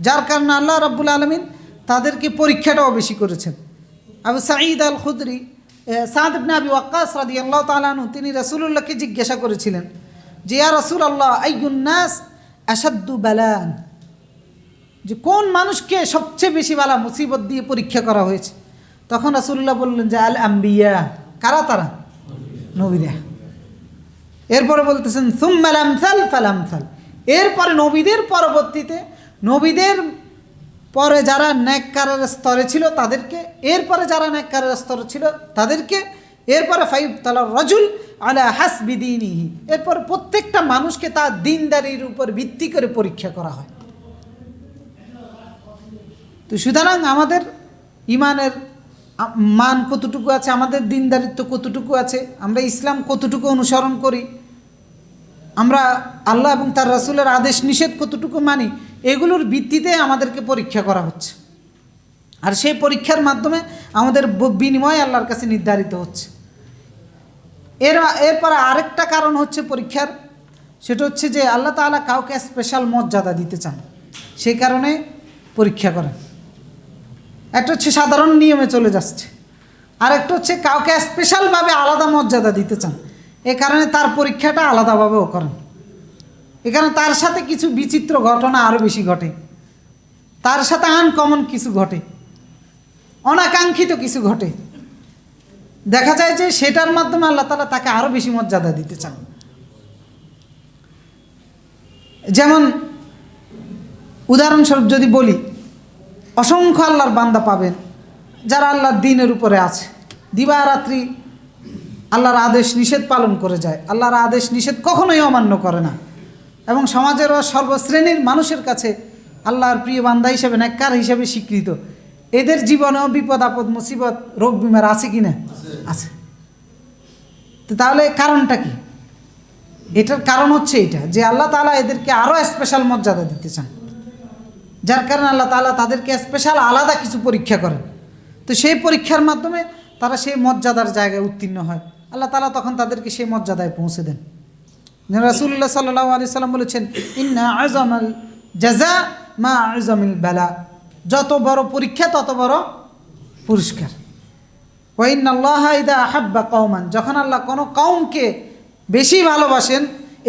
যার কারণে আল্লাহ রাব্বুল আলামিন তাদেরকে পরীক্ষাটাও বেশি করেছেন। আবু সাঈদ আল খুদরি, সাদ ইবনে আবি ওয়াক্কাস রাদিয়াল্লাহু তাআলা আনহু, তিনি রাসূলুল্লাহকে জিজ্ঞাসা করেছিলেন যে ইয়া রাসূলুল্লাহ আইয়ুন নাস আশাদ্দু বালান, যে কোন মানুষকে সবচেয়ে বেশি বালা মুসিবত দিয়ে পরীক্ষা করা হয়েছে? তখন রাসূলুল্লাহ বললেন যে আল আম্বিয়া। কারা তারা? নবীরা। এরপরে বলতেছেন সুম্মাল আমসাল ফাল আমসাল, এরপরে নবীদের পরবর্তীতে, নবীদের পরে যারা নেককারের স্তরে ছিল তাদেরকে, এরপরে যারা নেককারের স্তরে ছিল তাদেরকে, এরপরে ফায়ুবতালার রাজুল আলা হাসবি দীনিহি, এরপর প্রত্যেকটা মানুষকে তার দিনদারির উপর ভিত্তি করে পরীক্ষা করা হয়। তো সুতরাং আমাদের ইমানের মান কতটুকু আছে, আমাদের দিনদারিত্ব কতটুকু আছে, আমরা ইসলাম কতটুকু অনুসরণ করি, আমরা আল্লাহ এবং তার রাসূলের আদেশ নিষেধ কতটুকু মানি, এগুলোর ভিত্তিতে আমাদেরকে পরীক্ষা করা হচ্ছে। আর সেই পরীক্ষার মাধ্যমে আমাদের বিনিময় আল্লাহর কাছে নির্ধারিত হচ্ছে। এরপরে আরেকটা কারণ হচ্ছে পরীক্ষার, সেটা হচ্ছে যে আল্লাহ তাআলা কাউকে স্পেশাল মর্যাদা দিতে চান, সেই কারণে পরীক্ষা করেন। একটা হচ্ছে সাধারণ নিয়মে চলে যাচ্ছে, আর একটা হচ্ছে কাউকে স্পেশালভাবে আলাদা মর্যাদা দিতে চান, এ কারণে তার পরীক্ষাটা আলাদাভাবেও করেন। এখানে তার সাথে কিছু বিচিত্র ঘটনা আরও বেশি ঘটে, তার সাথে আনকমন কিছু ঘটে, অনাকাঙ্ক্ষিত কিছু ঘটে, দেখা যায় যে সেটার মাধ্যমে আল্লাহ তাআলা তাকে আরও বেশি মর্যাদা দিতে চান। যেমন উদাহরণস্বরূপ যদি বলি, অসংখ্য আল্লাহর বান্দা পাবেন যারা আল্লাহর দ্বীনের উপরে আছে, দিবারাত্রি আল্লাহর আদেশ নিষেধ পালন করে যায়, আল্লাহর আদেশ নিষেধ কখনোই অমান্য করে না, এবং সমাজেরও সর্বশ্রেণীর মানুষের কাছে আল্লাহর প্রিয় বান্দা হিসেবে, নেককার হিসেবে স্বীকৃত। এদের জীবনেও বিপদ আপদ মুসিবত রোগ বিমার আছে কি না? আছে। তো তাহলে কারণটা কি? এটার কারণ হচ্ছে এইটা যে আল্লাহ তাআলা এদেরকে আরও স্পেশাল মর্যাদা দিতে চান, যার কারণে আল্লাহ তাআলা তাদেরকে স্পেশাল আলাদা কিছু পরীক্ষা করেন। তো সেই পরীক্ষার মাধ্যমে তারা সেই মর্যাদার জায়গায় উত্তীর্ণ হয়, আল্লাহ তাআলা তখন তাদেরকে সেই মর্যাদায় পৌঁছে দেন। রাসূলুল্লাহ সাল্লাল্লাহু আলাইহি সাল্লাম বলেছেন, ইন্না আযমাল জাযা মা আযমিল বালা, যত বড় পরীক্ষা তত বড় পুরস্কার। ওয়া ইন্নাল্লাহা ইযা আহাব্বা কওমান, যখন আল্লাহ কোনো কওমকে বেশি ভালোবাসেন,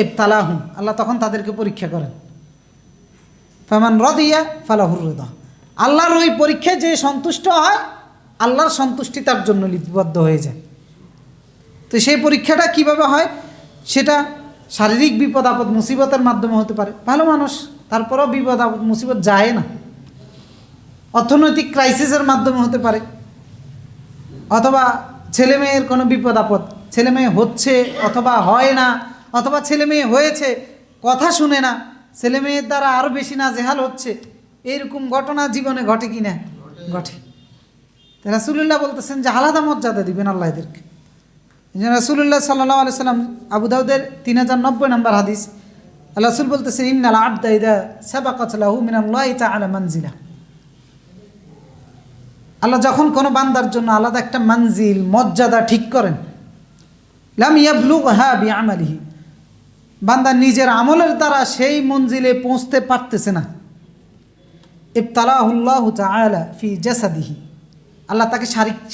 ইবতালাহুম, আল্লাহ তখন তাদেরকে পরীক্ষা করেন। ফামান রাদিয়া ফালাহুর রিদা, আল্লাহর ওই পরীক্ষায় যে সন্তুষ্ট হয়, আল্লাহর সন্তুষ্টি তার জন্য লিপিবদ্ধ হয়ে যায়। তো সেই পরীক্ষাটা কিভাবে হয়? সেটা শারীরিক বিপদ আপদ মুসিবতের মাধ্যমে হতে পারে, ভালো মানুষ তারপরেও বিপদ আপদ মুসিবত যায় না, অর্থনৈতিক ক্রাইসিসের মাধ্যমে হতে পারে, অথবা ছেলে মেয়ের কোনো বিপদ আপদ, ছেলে মেয়ে হচ্ছে অথবা হয় না, অথবা ছেলে মেয়ে হয়েছে কথা শুনে না, ছেলে মেয়ের দ্বারা আরও বেশি নাজেহাল হচ্ছে, এইরকম ঘটনা জীবনে ঘটে কি না? ঘটে। রাসূলুল্লাহ বলতেছেন যে আলাদা মর্যাদা দিবেন আল্লাহ এদেরকে। রাসূলুল্লাহ সাল্লাল্লাহু আলাইহি সাল্লাম, আবু দাউদের 3090 নম্বর হাদিস, আল্লাহ রাসূল বলতেছেন, ইন্নাল আবদা ইযা সাবাকাত লাহু মিনাল্লাহি তাআলা মানজিলা, আল্লাহ যখন কোনো বান্দার জন্য আলাদা একটা মানজিল মর্যাদা ঠিক করেন, লাম ইয়াবলুগহা বিআমালিহি, বান্দা নিজের আমলের দ্বারা সেই মঞ্জিলে পৌঁছতে পারতেছে না, ইবতালাহুল্লাহু তাআলা ফি জাসাদিহি, আল্লাহ তাকে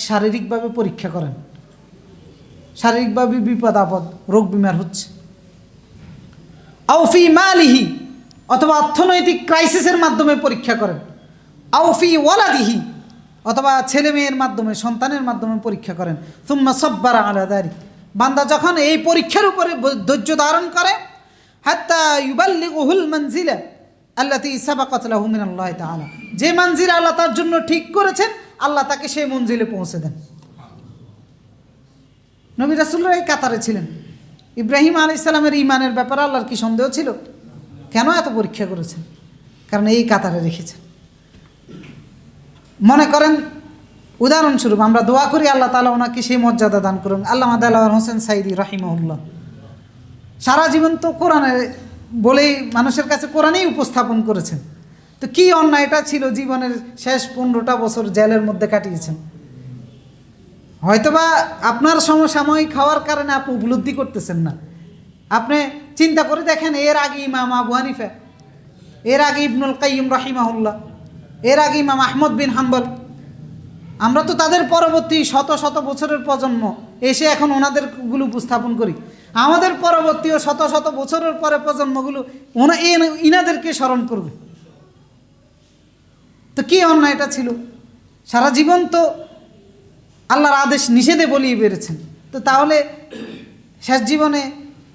শারীরিকভাবে পরীক্ষা করেন, শারীরিকভাবে বিপদ আপদ রোগ বিমার হচ্ছে, আও ফি মালিহি, অথবা অর্থনৈতিক ক্রাইসিসের মাধ্যমে পরীক্ষা করেন, আও ফি ওয়ালাদিহি, অথবা ছেলে মেয়ের মাধ্যমে সন্তানের মাধ্যমে পরীক্ষা করেন, সুম্মা সাব্বারা আলা যালিক, বান্দা যখন এই পরীক্ষার উপরে ধৈর্য ধারণ করে, হাত্তা ইউবাল্লিগুহুল মানজিলা আল্লাতী সাবাকাত লাহু মিনাল্লাহি তাআলা, যে মঞ্জিল আল্লাহ তার জন্য ঠিক করেছেন, আল্লাহ তাকে সেই মঞ্জিলে পৌঁছে দেন। নবী রাসূলরা এই কাতারে ছিলেন। ইব্রাহিম আলাইহিস সালামের ঈমানের ব্যাপারে আল্লাহর কি সন্দেহ ছিল? কেন এত পরীক্ষা করেছেন? কারণ এই কাতারে রেখেছেন। মনে করেন উদাহরণস্বরূপ আমরা দোয়া করি আল্লাহ তাআলা ওনাকে সেই মর্যাদা দান করুন। আল্লামা দেলাওয়ার হোসেন সাইদি রাহিমাহুল্লাহ সারা জীবন তো কোরআনে বলেই মানুষের কাছে কোরআনেই উপস্থাপন করেছেন। তো কি অন্যায়টা ছিল, জীবনের শেষ 15টা বছর জেলের মধ্যে কাটিয়েছেন। হয়তোবা আপনার সমসাময়িক খাওয়ার কারণে আপনি উপলব্ধি করতেছেন না। আপনি চিন্তা করে দেখেন, এর আগে ইমাম আবু হানিফা, এর আগে ইবনুল কাইয়িম রাহিমাহুল্লাহ, এর আগে ইমাম আহমদ বিন হাম্বল, আমরা তো তাদের পরবর্তী শত শত বছরের প্রজন্ম এসে এখন ওনাদেরগুলো উপস্থাপন করি। আমাদের পরবর্তী ও শত শত বছরের পরে প্রজন্মগুলো ইনাদেরকে স্মরণ করবে। তো কি অন্যায়টা ছিল? সারা জীবন তো আল্লাহর আদেশ নিষেধে বলিয়ে বেড়েছেন। তো তাহলে শেষ জীবনে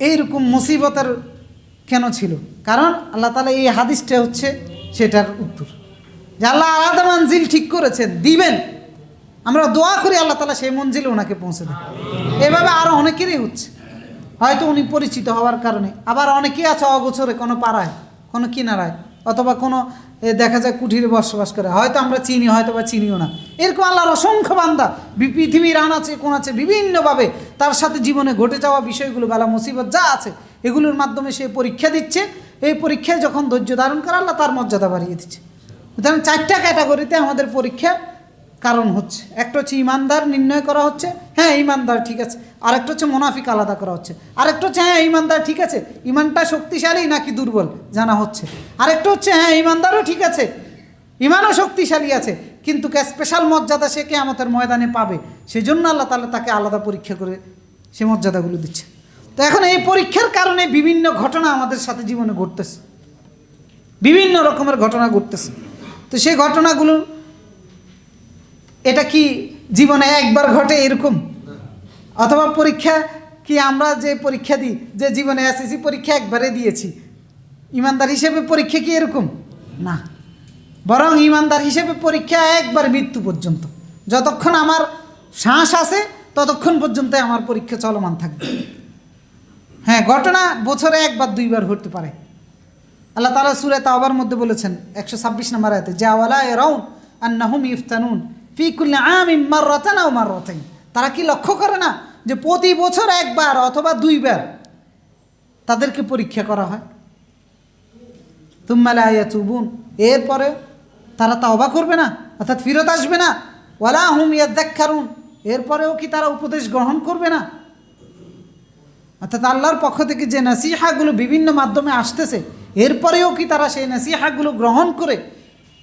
এইরকম মুসিবতের কেন ছিল? কারণ আল্লাহ তাআলা এই হাদিসটা হচ্ছে সেটার উত্তর, যে আল্লাহ আলাদা মঞ্জিল ঠিক করেছেন, দিবেন। আমরা দোয়া করি আল্লাহ তাআলা সেই মঞ্জিলে ওনাকে পৌঁছে দেন। এভাবে আরও অনেকেরই হচ্ছে, হয়তো উনি পরিচিত হওয়ার কারণে। আবার অনেকেই আছে অগোচরে কোনো পাড়ায়, কোনো কিনারায়, অথবা কোনো দেখা যায় কুঠিরে বসবাস করে, হয়তো আমরা চিনি, হয়তো বা চিনিও না। এরকম আল্লাহর অসংখ্য বান্দা পৃথিবীর আনাচে কোনাচে বিভিন্নভাবে তার সাথে জীবনে ঘটে যাওয়া বিষয়গুলো, বালা মুসিবত যা আছে, এগুলোর মাধ্যমে সে পরীক্ষা দিচ্ছে। এই পরীক্ষায় যখন ধৈর্য ধারণ করে, আল্লাহ তার মর্যাদা বাড়িয়ে দিচ্ছে। সুতরাং 4টা ক্যাটাগরিতে আমাদের পরীক্ষা কারণ হচ্ছে। একটা হচ্ছে ইমানদার নির্ণয় করা হচ্ছে, হ্যাঁ ইমানদার ঠিক আছে। আরেকটা হচ্ছে মুনাফিক আলাদা করা হচ্ছে। আরেকটা হচ্ছে হ্যাঁ ইমানদার ঠিক আছে, ইমানটা শক্তিশালী নাকি দুর্বল জানা হচ্ছে। আরেকটা হচ্ছে হ্যাঁ ইমানদারও ঠিক আছে, ইমানও শক্তিশালী আছে, কিন্তু স্পেশাল মর্যাদা সে কিয়ামতের ময়দানে পাবে। সেজন্য আল্লাহ তাআলা তাকে আলাদা পরীক্ষা করে সে মর্যাদাগুলো দিচ্ছে। তো এখন এই পরীক্ষার কারণে বিভিন্ন ঘটনা আমাদের সাথে জীবনে ঘটতেছে, বিভিন্ন রকমের ঘটনা ঘটতেছে। তো সেই ঘটনাগুলো এটা কি জীবনে একবার ঘটে এরকম? অথবা পরীক্ষা কি আমরা যে পরীক্ষা দিই, যে জীবনে এসএসসি পরীক্ষা একবারে দিয়েছি, ইমানদার হিসেবে পরীক্ষা কি এরকম না, বরং ইমানদার হিসেবে পরীক্ষা একবার মৃত্যু পর্যন্ত। যতক্ষণ আমার শ্বাস আছে ততক্ষণ পর্যন্ত আমার পরীক্ষা চলমান থাকবে। হ্যাঁ, ঘটনা বছরে একবার দুইবার ঘটতে পারে। আল্লাহ তাআলা সূরা তাওবার মধ্যে বলেছেন 126 নম্বর আয়াতে, যে আওয়ালা ইয়ারাউন আন্নাহুম ইফতানুন ফি কুল্লি আমিন মাররাতান আও মাররাতাইন, তারা কি লক্ষ্য করে না যে প্রতি বছর একবার অথবা দুইবার তাদেরকে পরীক্ষা করা হয়। তুম্মা লা ইয়াতুবুন, এরপরে তারা তাওবা করবে না, অর্থাৎ ফিরত আসবে না। ওয়ালা হুম ইয়াযাক্কারুন, এরপরেও কি তারা উপদেশ গ্রহণ করবে না। অর্থাৎ আল্লাহর পক্ষ থেকে যে নসিহাগুলো বিভিন্ন মাধ্যমে আসতেছে, এরপরেও কি তারা সেই নসিহাগুলো গ্রহণ করে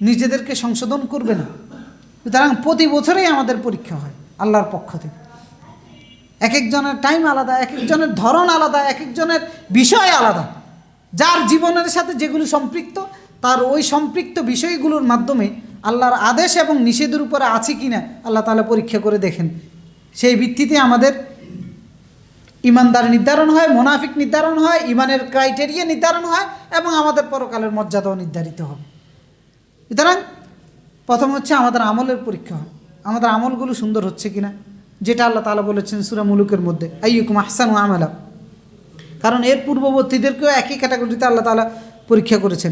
নিজেদেরকে সংশোধন করবে না। সুতরাং প্রতি বছরেই আমাদের পরীক্ষা হয় আল্লাহর পক্ষ থেকে। এক একজনের টাইম আলাদা, এক একজনের ধরন আলাদা, এক একজনের বিষয় আলাদা। যার জীবনের সাথে যেগুলো সম্পৃক্ত, তার ওই সম্পৃক্ত বিষয়গুলোর মাধ্যমে আল্লাহর আদেশ এবং নিষেধের উপরে আছে কিনা আল্লাহ তাআলা পরীক্ষা করে দেখেন। সেই ভিত্তিতে আমাদের ইমানদার নির্ধারণ হয়, মুনাফিক নির্ধারণ হয়, ইমানের ক্রাইটেরিয়া নির্ধারণ হয় এবং আমাদের পরকালের মর্যাদাও নির্ধারিত হবে। সুতরাং প্রথম হচ্ছে আমাদের আমলের পরীক্ষা হয়, আমাদের আমলগুলো সুন্দর হচ্ছে কিনা, যেটা আল্লাহ তাআলা বলেছেন সূরা মুলুকের মধ্যে, আইয়ুকুম আহসানু আমালা। কারণ এর পূর্ববর্তীদেরকেও একই ক্যাটাগরিতে আল্লাহ তাআলা পরীক্ষা করেছেন।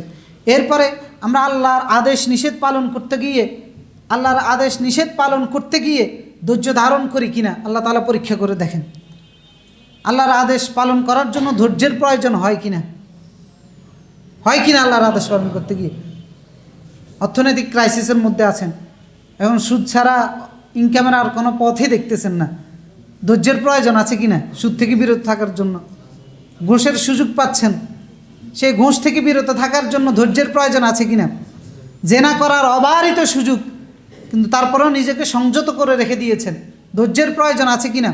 এরপরে আমরা আল্লাহর আদেশ নিষেধ পালন করতে গিয়ে ধৈর্য ধারণ করি কিনা আল্লাহ তাআলা পরীক্ষা করে দেখেন। আল্লাহর আদেশ পালন করার জন্য ধৈর্যের প্রয়োজন হয় কিনা আল্লাহর আদেশ পালন করতে গিয়ে। অর্থনৈতিক ক্রাইসিসের মধ্যে আছেন, এখন সুদ ছাড়া ইনকামের আর কোনো পথই দেখতেছেন না, ধৈর্যের প্রয়োজন আছে কিনা সুদ থেকে বিরত থাকার জন্য। ঘুষের সুযোগ পাচ্ছেন, সেই ঘুষ থেকে বিরত থাকার জন্য ধৈর্যের প্রয়োজন আছে কিনা। জেনা করার অবারিত সুযোগ, কিন্তু তারপরেও নিজেকে সংযত করে রেখে দিয়েছেন, ধৈর্যের প্রয়োজন আছে কিনা।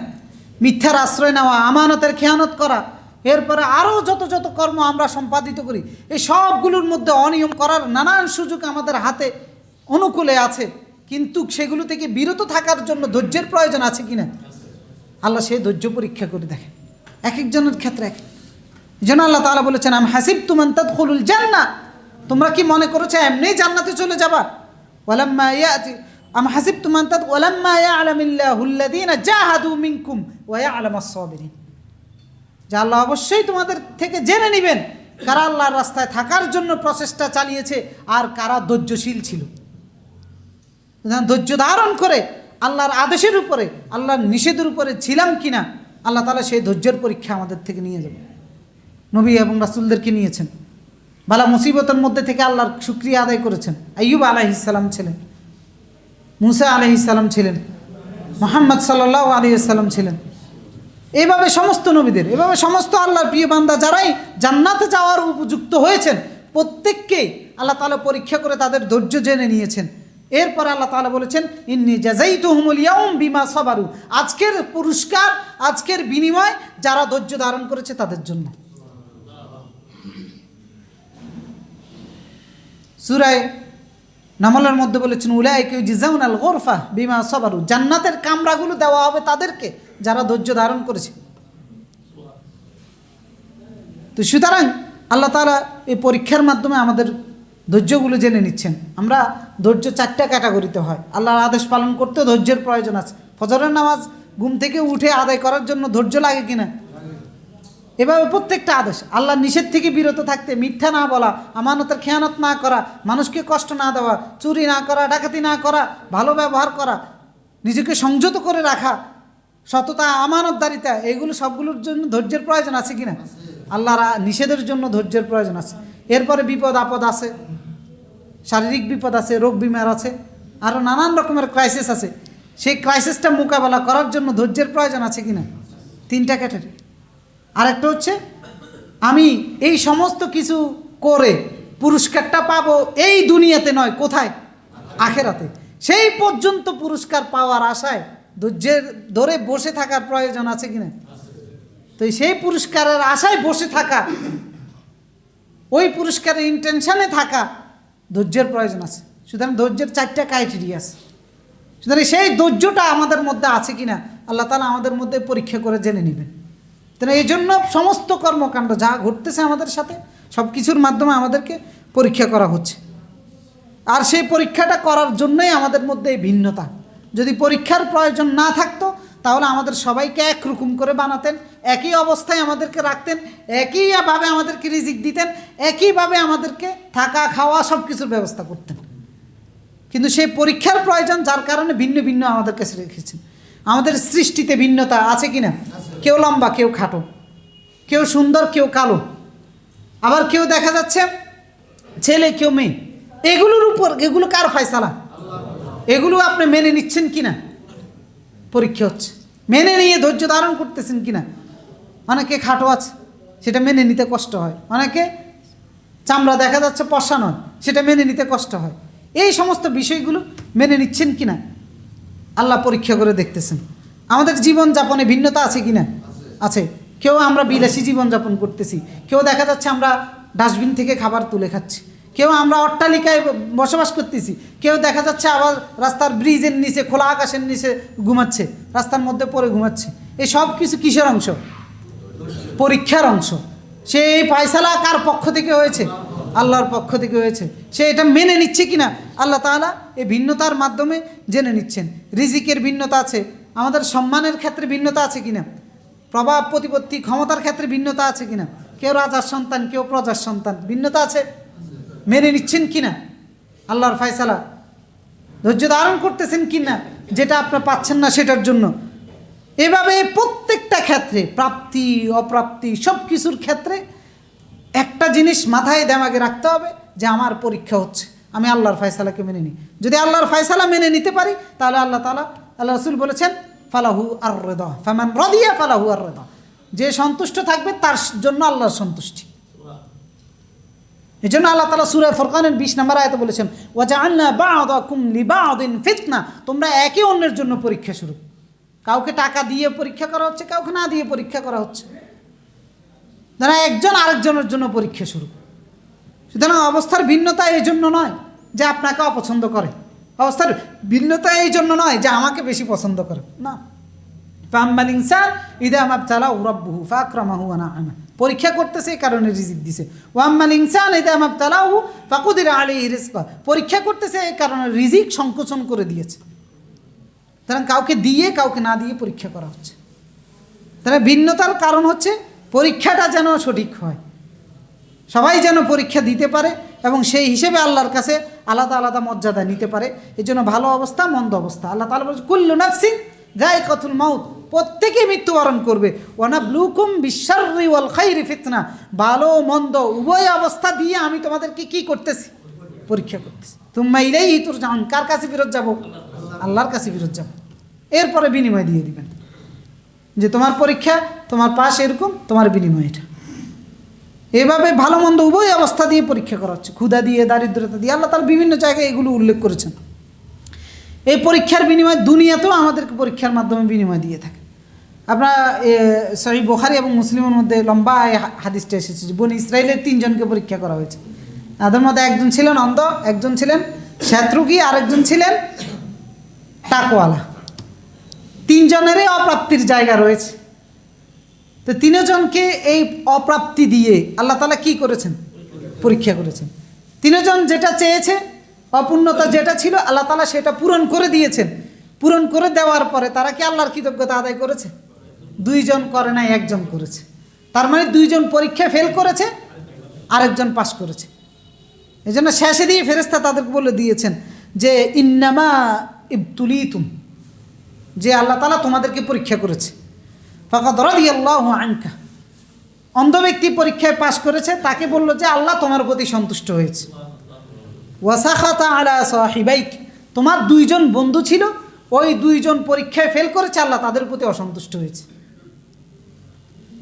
মিথ্যার আশ্রয় নেওয়া, আমানতের খেয়ানত করা, এরপরে আরও যত কর্ম আমরা সম্পাদিত করি, এই সবগুলোর মধ্যে অনিয়ম করার নানান সুযোগ আমাদের হাতে অনুকূলে আছে, কিন্তু সেগুলো থেকে বিরত থাকার জন্য ধৈর্যের প্রয়োজন আছে কিনা আল্লাহ সেই ধৈর্য পরীক্ষা করে দেখেন এক একজনের ক্ষেত্রে এক। এই জন্য আল্লাহ তাআলা বলেছেন, আম হাসিবতুম আন তাদখুলুল জান্নাহ, তোমরা কি মনে করেছো এমনিই জান্নাতে চলে যাবা। ওয়ালাম্মা ইয়াতি আম হাসিবতুম আন তাদ ওয়ালাম্মা ইয়ালামিল্লাহুল্লাযীনা জাহাদু মিনকুম ওয়া ইয়ালামাস সাবিরিন, যে আল্লাহ অবশ্যই তোমাদের থেকে জেনে নেবেন কারা আল্লাহর রাস্তায় থাকার জন্য প্রচেষ্টা চালিয়েছে আর কারা ধৈর্যশীল ছিল। ধৈর্য ধারণ করে আল্লাহর আদেশের উপরে, আল্লাহর নিষেধের উপরে ছিলাম কিনা আল্লাহ তাআলা সেই ধৈর্যের পরীক্ষা আমাদের থেকে নিয়ে যাবে। নবী এবং রাসূলদেরকে নিয়েছেন, বালা মুসিবতের মধ্যে থেকে আল্লাহর শুকরিয়া আদায় করেছেন। আইয়ুব আলাইহিস সালাম ছিলেন, মুসা আলাইহিস সালাম ছিলেন, মুহাম্মদ সাল্লাল্লাহু আলাইহি ওয়াসাল্লাম ছিলেন। এইভাবে সমস্ত নবীদের, এভাবে সমস্ত আল্লাহর প্রিয় বান্দা যারাই জান্নাতে যাওয়ার উপযুক্ত হয়েছেন, প্রত্যেককেই আল্লাহ তাআলা পরীক্ষা করে তাদের ধৈর্য জেনে নিয়েছেন। এরপর আল্লাহ তাআলা বলেছেন, ইন্নী জাযাইতুহুমুল ইয়াউম বিমা সাবারু, আজকের পুরস্কার, আজকের বিনিময় যারা ধৈর্য ধারণ করেছে তাদের জন্য। সূরা নামলের মধ্যে বলেছেন, উলাইকা ইউজাউনাল গুরফা বিমা সাবারু, জান্নাতের কামরাগুলো দেওয়া হবে তাদেরকে যারা ধৈর্য ধারণ করেছে। তো সুতরাং আল্লাহ তাআলা এই পরীক্ষার মাধ্যমে আমাদের ধৈর্যগুলো জেনে নিচ্ছেন। আমরা ধৈর্য 4টা ক্যাটাগরিতে হয়। আল্লাহর আদেশ পালন করতে ধৈর্যের প্রয়োজন আছে। ফজরের নামাজ ঘুম থেকে উঠে আদায় করার জন্য ধৈর্য লাগে কিনা, এভাবে প্রত্যেকটা আদেশ। আল্লাহর নিষেধ থেকে বিরত থাকতে, মিথ্যা না বলা, আমানতের খেয়ানত না করা, মানুষকে কষ্ট না দেওয়া, চুরি না করা, ডাকাতি না করা, ভালো ব্যবহার করা, নিজেকে সংযত করে রাখা, সততা, আমানতদারিতা, এগুলো সবগুলোর জন্য ধৈর্যের প্রয়োজন আছে কিনা। আল্লাহর নিষেধের জন্য ধৈর্যের প্রয়োজন আছে। এরপরে বিপদ আপদ আছে, শারীরিক বিপদ আছে, রোগ বিমার আছে, আরও নানান রকমের ক্রাইসিস আছে। সেই ক্রাইসিসটা মোকাবেলা করার জন্য ধৈর্যের প্রয়োজন আছে কিনা। 3টা ক্যাটাগরি। আরেকটা হচ্ছে আমি এই সমস্ত কিছু করে পুরস্কারটা পাবো এই দুনিয়াতে নয়, কোথায়, আখেরাতে। সেই পর্যন্ত পুরস্কার পাওয়ার আশায় ধৈর্যের ধরে বসে থাকার প্রয়োজন আছে কিনা। তো সেই পুরস্কারের আশায় বসে থাকা, ওই পুরস্কারের ইন্টেনশনে থাকা, ধৈর্যের প্রয়োজন আছে। সুতরাং ধৈর্যের 4টা ক্রাইটেরিয়া আছে। সুতরাং সেই ধৈর্যটা আমাদের মধ্যে আছে কিনা আল্লাহ তাআলা আমাদের মধ্যে পরীক্ষা করে জেনে নেবেন। তাহলে এই জন্য সমস্ত কর্মকাণ্ড যা ঘটতেছে আমাদের সাথে, সব কিছুর মাধ্যমে আমাদেরকে পরীক্ষা করা হচ্ছে। আর সেই পরীক্ষাটা করার জন্যই আমাদের মধ্যে এই ভিন্নতা। যদি পরীক্ষার প্রয়োজন না থাকতো তাহলে আমাদের সবাইকে একরকম করে বানাতেন, একই অবস্থায় আমাদেরকে রাখতেন, একইভাবে আমাদেরকে রিজিক দিতেন, একইভাবে আমাদেরকে থাকা খাওয়া সব কিছুর ব্যবস্থা করতেন। কিন্তু সেই পরীক্ষার প্রয়োজন, যার কারণে ভিন্ন ভিন্ন আমাদের কাছে রেখেছেন। আমাদের সৃষ্টিতে ভিন্নতা আছে কি না? কেউ লম্বা, কেউ খাটো, কেউ সুন্দর, কেউ কালো, আবার কেউ দেখা যাচ্ছে ছেলে, কেউ মেয়ে। এগুলো কার ফয়সালা? এগুলো আপনি মেনে নিচ্ছেন কিনা পরীক্ষা হচ্ছে। মেনে নিয়ে ধৈর্য ধারণ করতেছেন কিনা। অনেকে খাটো আছে, সেটা মেনে নিতে কষ্ট হয়। অনেকে চামড়া দেখা যাচ্ছে পশা নয়, সেটা মেনে নিতে কষ্ট হয়। এই সমস্ত বিষয়গুলো মেনে নিচ্ছেন কিনা আল্লাহ পরীক্ষা করে দেখতেছেন। আমাদের জীবনযাপনে ভিন্নতা আছে কিনা? আছে। কেউ আমরা বিলাসী জীবনযাপন করতেছি, কেউ দেখা যাচ্ছে আমরা ডাস্টবিন থেকে খাবার তুলে খাচ্ছি, কেউ আমরা অট্টালিকায় বসবাস করতেছি, কেউ দেখা যাচ্ছে আবার রাস্তার ব্রিজের নিচে, খোলা আকাশের নিচে ঘুমাচ্ছে, রাস্তার মধ্যে পড়ে ঘুমাচ্ছে। এই সব কিছু কিসের অংশ? পরীক্ষার অংশ। সেই ফয়সালা কার পক্ষ থেকে হয়েছে? আল্লাহর পক্ষ থেকে হয়েছে। সে এটা মেনে নিচ্ছে কিনা আল্লাহ তাআলা এই ভিন্নতার মাধ্যমে জেনে নিচ্ছেন। রিজিকের ভিন্নতা আছে, আমাদের সম্মানের ক্ষেত্রে ভিন্নতা আছে কিনা, প্রভাব প্রতিপত্তি ক্ষমতার ক্ষেত্রে ভিন্নতা আছে কিনা, কেউ রাজার সন্তান, কেউ প্রজার সন্তান, ভিন্নতা আছে। মেনে নিচ্ছেন কিনা আল্লাহর ফয়সালা? ধৈর্য ধারণ করতেছেন কিনা যেটা আপনার পাচ্ছেন না সেটার জন্য। এভাবে প্রত্যেকটা ক্ষেত্রে, প্রাপ্তি অপ্রাপ্তি সব কিছুর ক্ষেত্রে একটা জিনিস মাথায় দেমাগে রাখতে হবে যে আমার পরীক্ষা হচ্ছে, আমি আল্লাহর ফয়সালাকে মেনে নিই। যদি আল্লাহর ফয়সালা মেনে নিতে পারি তাহলে আল্লাহ রাসূল বলেছেন ফালাহু আর-রিদা, ফামান রাদিয়া ফালাহু আর-রিদা, যে সন্তুষ্ট থাকবে তার জন্য আল্লাহর সন্তুষ্টি। এই জন্য আল্লাহ তাআলা সূরা ফুরকানের 20 নম্বর আয়াতে বলেছেন ওয়াজআলনা বা'দাকুম লিবা'দিন ফিতনা, তোমরা একে অন্যের জন্য পরীক্ষা স্বরূপ। কাউকে টাকা দিয়ে পরীক্ষা করা হচ্ছে, কাউকে না দিয়ে পরীক্ষা করা হচ্ছে। যারা একজন আরেকজনের জন্য পরীক্ষা শুরু। সুতরাং অবস্থার ভিন্নতা এই জন্য নয় যে আপনাকে অপছন্দ করে, অবস্থার ভিন্নতা এই জন্য নয় যে আমাকে বেশি পছন্দ করে, না। ফাআম্মাল ইনসান ইযা মাবতালাহু রাব্বুহু ফাআকরামাহু ওয়া না'আমা, পরীক্ষা করতেছে এই কারণে রিজিক দিছে। ওয়া আম্মাল ইনসান ইযা মাবতালাহু ফাকুদিরা আলাইহি রিজকা, পরীক্ষা করতেছে এই কারণে রিজিক সংকোচন করে দিয়েছে। সুতরাং কাউকে দিয়ে কাউকে না দিয়ে পরীক্ষা করা হচ্ছে। তাহলে ভিন্নতার কারণ হচ্ছে পরীক্ষাটা যেন সঠিক হয়, সবাই যেন পরীক্ষা দিতে পারে এবং সেই হিসেবে আল্লাহর কাছে আলাদা আলাদা মর্যাদা নিতে পারে। এই জন্য ভালো অবস্থা মন্দ অবস্থা আল্লাহ তাআলা বলেছেন কুল্লু নাফসিন যায়কাতুল মাউত, প্রত্যেকে মৃত্যুবরণ করবে। ওয়ানাবলুকুম বিশ-শাররি ওয়াল খাইরি ফিতনা, ভালো মন্দ উভয় অবস্থা দিয়ে আমি তোমাদেরকে কি করতেছি? পরীক্ষা করতেছি। তুম্মা ইলাইহি তুরজাউন, কার কাছে ফেরত যাব? আল্লাহর কাছে ফেরত যাব। এরপরে বিনিময় দিয়ে দিবেন যে তোমার পরীক্ষা, তোমার পাশ এরকম, তোমার বিনিময় এটা। এভাবে ভালো মন্দ উভয় অবস্থা দিয়ে পরীক্ষা করা হচ্ছে, ক্ষুধা দিয়ে, দারিদ্রতা দিয়ে। আল্লাহ তাআলা বিভিন্ন জায়গায় এগুলো উল্লেখ করেছেন। এই পরীক্ষার বিনিময় দুনিয়াতেও আমাদেরকে পরীক্ষার মাধ্যমে বিনিময় দিয়ে থাকে। আপনারা সহিহ বুখারী এবং মুসলিমের মধ্যে লম্বা হাদিসটা এসেছে যে বনি ইসরাইলের 3 জনকে পরীক্ষা করা হয়েছে। তাদের মধ্যে একজন ছিলেন অন্ধ, একজন ছিলেন শত্রুগী, আরেকজন ছিলেন তাকওয়ালা। 3 জনেরই অপ্রাপ্তির জায়গা রয়েছে। তো 3 জনকে এই অপ্রাপ্তি দিয়ে আল্লাহ তাআলা কি করেছেন? পরীক্ষা করেছেন। 3 জন যেটা চেয়েছে, অপূর্ণতা যেটা ছিল, আল্লাহ তাআলা সেটা পূরণ করে দিয়েছেন। পূরণ করে দেওয়ার পরে তারা কি আল্লাহর কৃতজ্ঞতা আদায় করেছে? 2 জন করে নাই, 1 জন করেছে। তার মানে 2 জন পরীক্ষা ফেল করেছে, আরেকজন পাস করেছে। এই জন্য শেষে দিয়ে ফেরেশতা তাদেরকে বলে দিয়েছেন যে ইন্নামা ইবতুলিতুম, যে আল্লাহ তাআলা তোমাদেরকে পরীক্ষা করেছে। ফাকাদ রাদিয়াল্লাহু আনকা, অন্ধ ব্যক্তি পরীক্ষায় পাশ করেছে, তাকে বলল যে আল্লাহ তোমার প্রতি সন্তুষ্ট হয়েছে। ওয়া সাখাতা আলা সাহিবাইক, তোমার 2 জন বন্ধু ছিল, ওই 2 জন পরীক্ষায় ফেল করেছে, আল্লাহ তাদের প্রতি অসন্তুষ্ট হয়েছে।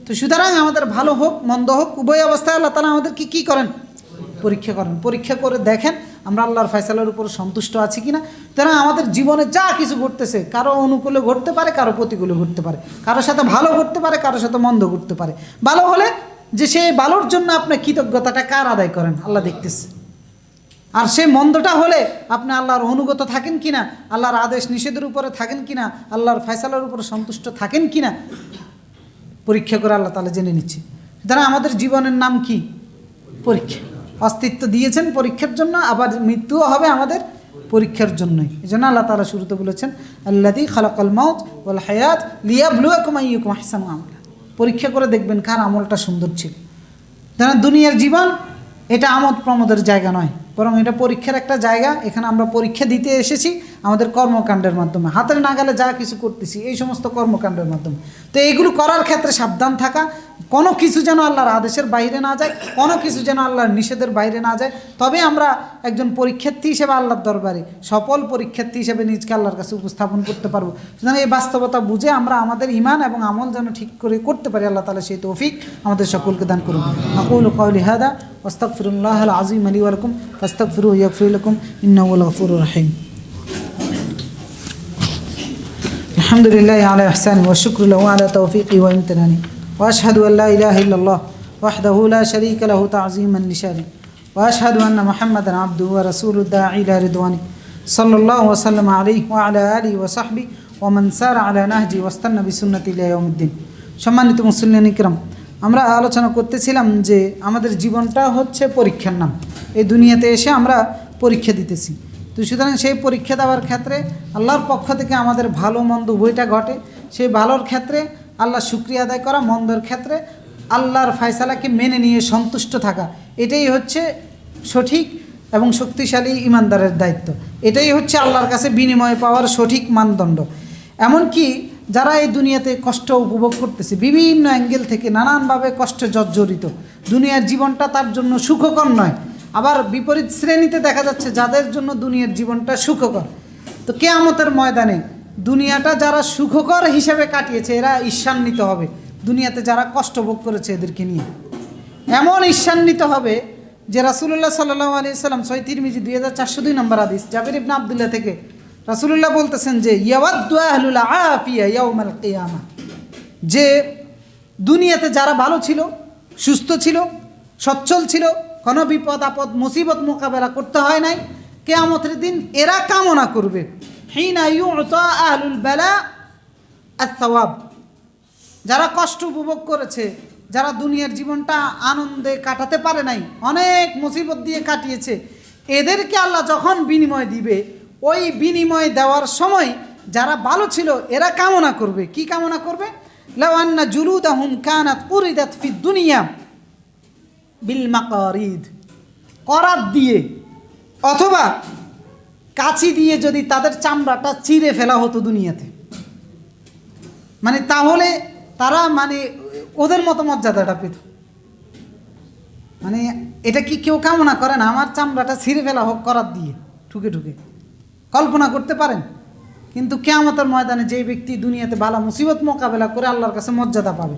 তো সুতরাং আমাদের ভালো হোক মন্দ হোক উভয় অবস্থায় আল্লাহ তাআলা আমাদেরকে কি করেন? পরীক্ষা করেন। পরীক্ষা করে দেখেন আমরা আল্লাহর ফয়সালার উপর সন্তুষ্ট আছি কিনা। তারা আমাদের জীবনে যা কিছু ঘটতেছে, কারো অনুকূলে ঘটতে পারে, কারো প্রতিকূলে ঘটতে পারে, কারোর সাথে ভালো ঘটতে পারে, কারোর সাথে মন্দ ঘটতে পারে। ভালো হলে যে সেই ভালোর জন্য আপনি কৃতজ্ঞতাটা কার আদায় করেন আল্লাহ দেখতেছে। আর সেই মন্দটা হলে আপনি আল্লাহর অনুগত থাকেন কিনা, আল্লাহর আদেশ নিষেধের উপরে থাকেন কিনা, আল্লাহর ফয়সালার উপরে সন্তুষ্ট থাকেন কিনা, পরীক্ষা করে আল্লাহ তাআলা জেনে নিচ্ছে। সুতরাং আমাদের জীবনের নাম কি? পরীক্ষা। অস্তিত্ব দিয়েছেন পরীক্ষার জন্য, আবার মৃত্যুও হবে আমাদের পরীক্ষার জন্যই। এই জন্য আল্লাহ তাআলা শুরুতে বলেছেন আল্লাযী খালাকাল মাউত ওয়াল হায়াত লিয়াবলুয়াকুম আইয়ুকুম আহসানু আমালা। পরীক্ষা করে দেখবেন কার আমলটা সুন্দর ছিল। যেন দুনিয়ার জীবন এটা আমোদ প্রমোদের জায়গা নয়, বরং এটা পরীক্ষার একটা জায়গা। এখানে আমরা পরীক্ষা দিতে এসেছি আমাদের কর্মকাণ্ডের মাধ্যমে, হাতের নাগালে যা কিছু করতেছি এই সমস্ত কর্মকাণ্ডের মাধ্যমে। তো এইগুলো করার ক্ষেত্রে সাবধান থাকা, কোনো কিছু যেন আল্লাহর আদেশের বাইরে না যায়, কোনো কিছু যেন আল্লাহর নিষেধের বাইরে না যায়। তবে আমরা একজন পরীক্ষার্থী হিসেবে আল্লাহর দরবারে সফল পরীক্ষার্থী হিসেবে নিজকে আল্লাহর কাছে উপস্থাপন করতে পারবো। সুতরাং এই বাস্তবতা বুঝে আমরা আমাদের ঈমান এবং আমল যেন ঠিক করে করতে পারি, আল্লাহ তাআলা সেই তৌফিক আমাদের সকলকে দান করুন। আকুলু কওলি হাদা ওয়াস্তাগফিরুল্লাহাল আযীম লি ওয়া লাকুম ফাস্তাগফিরুহু ইয়াগফির লাকুম ইন্নাহু হুয়াল গফুরুর রহিম। আলহামদুলিল্লাহি আলা ইহসানি ওয়া শুকরু লাহু আলা তাওফীকি ওয়া ইমতিনানি ওয়া আশহাদু আল্লা ইলাহা ইল্লাল্লাহ ওয়াহদাহু লা শারীকা লাহু তা'যীমান লিশানি ওয়া আশহাদু আন্না মুহাম্মাদান আবদুহু ওয়া রাসূলুহু দাঈ ইলা রিদওয়ানি সাল্লাল্লাহু ওয়া সাল্লামা আলাইহি ওয়া আলা আলিহি ওয়া সাহবিহি ওয়া মান সারা আলা নাহজি ওয়াস্তান্না বিসুন্নতি ইলা ইয়াউমিদ্দিন। সম্মানিত মুসলিমিন ইকরাম, আমরা আলোচনা করতেছিলাম যে আমাদের জীবনটা হচ্ছে পরীক্ষার নাম। এই দুনিয়াতে এসে আমরা পরীক্ষা দিতেছি। তো সুতরাং সেই পরীক্ষা দেওয়ার ক্ষেত্রে আল্লাহর পক্ষ থেকে আমাদের ভালো মন্দ উভয়টা ঘটে। সেই ভালোর ক্ষেত্রে আল্লাহ শুকরিয়া আদায় করা, মন্দর ক্ষেত্রে আল্লাহর ফয়সালাকে মেনে নিয়ে সন্তুষ্ট থাকা, এটাই হচ্ছে সঠিক এবং শক্তিশালী ইমানদারের দায়িত্ব। এটাই হচ্ছে আল্লাহর কাছে বিনিময় পাওয়ার সঠিক মানদণ্ড। এমনকি যারা এই দুনিয়াতে কষ্ট উপভোগ করতেছে, বিভিন্ন অ্যাঙ্গেল থেকে নানানভাবে কষ্টে জর্জরিত, দুনিয়ার জীবনটা তার জন্য সুখকর নয়। আবার বিপরীত শ্রেণীতে দেখা যাচ্ছে যাদের জন্য দুনিয়ার জীবনটা সুখকর। তো কিয়ামতের ময়দানে দুনিয়াটা যারা সুখকর হিসেবে কাটিয়েছে এরা ঈর্ষান্বিত হবে, দুনিয়াতে যারা কষ্ট ভোগ করেছে এদেরকে নিয়ে এমন ঈর্ষান্বিত হবে যে রাসূলুল্লাহ সাল্লাল্লাহু আলাইহি সাল্লাম, সহিহ তিরমিজি 2402 নম্বর হাদিস, জাবির ইবনে আব্দুল্লাহ থেকে রাসূলুল্লাহ বলতেছেন যে ইয়াওয়াদ্দু আহলুল আফিয়া ইয়াউমাল কিয়ামা, যে দুনিয়াতে যারা ভালো ছিল, সুস্থ ছিল, সচ্ছল ছিল, কোনো বিপদ আপদ মুসিবত মোকাবেলা করতে হয় নাই, কিয়ামতের দিন এরা কামনা করবে হিনা ইউতা আহলুল বালা আস-সাওয়াব, যারা কষ্ট উপভোগ করেছে, যারা দুনিয়ার জীবনটা আনন্দে কাটাতে পারে নাই, অনেক মুসিবত দিয়ে কাটিয়েছে, এদেরকে আল্লাহ যখন বিনিময় দিবে, ওই বিনিময় দেওয়ার সময় যারা ভালো ছিল এরা কামনা করবে, কি কামনা করবে? লাউ আন্না জুলুদাহুম কানাত উরিদাত ফিদ দুনিয়া বিল মাকারিদ, করাত দিয়ে অথবা কাঁচি দিয়ে যদি তাদের চামড়াটা চিরে ফেলা হতো দুনিয়াতে, মানে তাহলে তারা মানে ওদের মতো মর্যাদাটা পেত। মানে এটা কি কেউ কামনা করে না? আমার চামড়াটা ছিঁড়ে ফেলা হোক করাত দিয়ে ঠুকে ঠুকে, কল্পনা করতে পারেন? কিন্তু কিয়ামতের ময়দানে যে ব্যক্তি দুনিয়াতে বালা মুসিবত মোকাবেলা করে আল্লাহর কাছে মর্যাদা পাবে,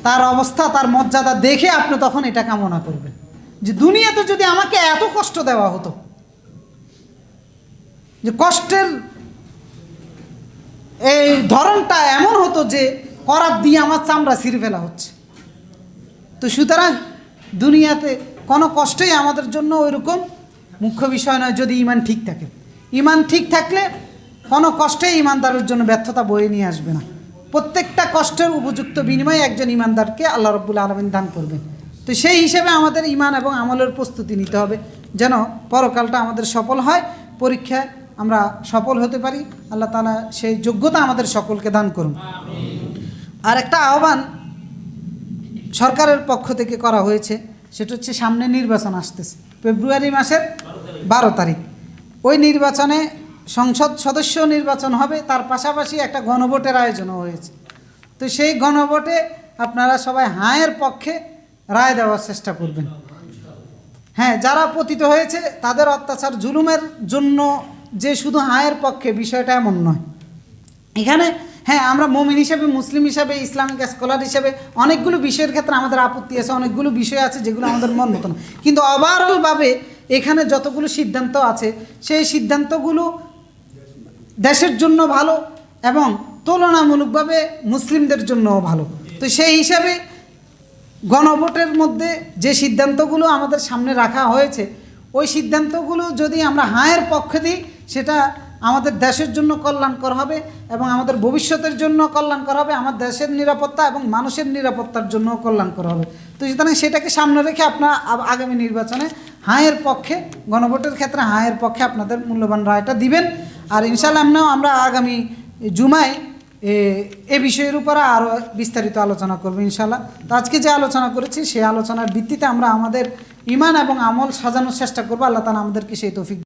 তার অবস্থা, তার মর্যাদা দেখে আপনি তখন এটা কামনা করবেন যে দুনিয়াতে যদি আমাকে এত কষ্ট দেওয়া হতো, যে কষ্টের এই ধরনটা এমন হতো যে করাত দিয়ে আমার চামড়া ছিঁড়ে ফেলা হচ্ছে। তো সুতরাং দুনিয়াতে কোনো কষ্টই আমাদের জন্য ওইরকম মুখ্য বিষয় নয় যদি ঈমান ঠিক থাকে। ঈমান ঠিক থাকলে কোনো কষ্টেই ঈমানদারের জন্য ব্যর্থতা বয়ে নিয়ে আসবে না। প্রত্যেকটা কষ্টের উপযুক্ত বিনিময়ে একজন ঈমানদারকে আল্লাহ রাব্বুল আলামিন দান করবেন। তো সেই হিসেবে আমাদের ঈমান এবং আমলের প্রস্তুতি নিতে হবে যেন পরকালটা আমাদের সফল হয়, পরীক্ষায় আমরা সফল হতে পারি। আল্লাহ তাআলা সেই যোগ্যতা আমাদের সকলকে দান করুন। আর একটা আহ্বান সরকারের পক্ষ থেকে করা হয়েছে, সেটা হচ্ছে সামনে নির্বাচন আসতেছে ফেব্রুয়ারি মাসের 12 তারিখ। ওই নির্বাচনে সংসদ সদস্য নির্বাচন হবে, তার পাশাপাশি একটা গণভোটের আয়োজনও হয়েছে। তো সেই গণভোটে আপনারা সবাই হায়ের পক্ষে রায় দেওয়ার চেষ্টা করবেন। হ্যাঁ, যারা পতিত হয়েছে তাদের অত্যাচার জুলুমের জন্য যে শুধু হায়ের পক্ষে, বিষয়টা এমন নয়। এখানে হ্যাঁ, আমরা মুমিন হিসেবে, মুসলিম হিসাবে, ইসলামিক স্কলার হিসেবে অনেকগুলো বিষয়ের ক্ষেত্রে আমাদের আপত্তি আছে, অনেকগুলো বিষয় আছে যেগুলো আমাদের মন মতো না। কিন্তু ওভারঅলভাবে এখানে যতগুলো সিদ্ধান্ত আছে সেই সিদ্ধান্তগুলো দেশের জন্য ভালো এবং তুলনামূলকভাবে মুসলিমদের জন্যও ভালো। তো সেই হিসাবে গণভোটের মধ্যে যে সিদ্ধান্তগুলো আমাদের সামনে রাখা হয়েছে, ওই সিদ্ধান্তগুলো যদি আমরা হায়ের পক্ষে দিই, সেটা আমাদের দেশের জন্য কল্যাণকর হবে এবং আমাদের ভবিষ্যতের জন্য কল্যাণকর হবে, আমার দেশের নিরাপত্তা এবং মানুষের নিরাপত্তার জন্য কল্যাণকর হবে। তো সুতরাং সেটাকে সামনে রেখে আপনারা আগামী নির্বাচনে হাঁয়ের পক্ষে, গণভোটের ক্ষেত্রে হাঁয়ের পক্ষে আপনাদের মূল্যবান রায়টা দিবেন। আর ইনশাআল্লাহ আমরা আগামী জুমায় এ বিষয়ের উপর আরও বিস্তারিত আলোচনা করব ইনশাআল্লাহ। তো আজকে যে আলোচনা করেছি সেই আলোচনার ভিত্তিতে আমরা আমাদের ঈমান এবং আমল সাজানোর চেষ্টা করব। আল্লাহ তাআলা আমাদেরকে সেই তৌফিক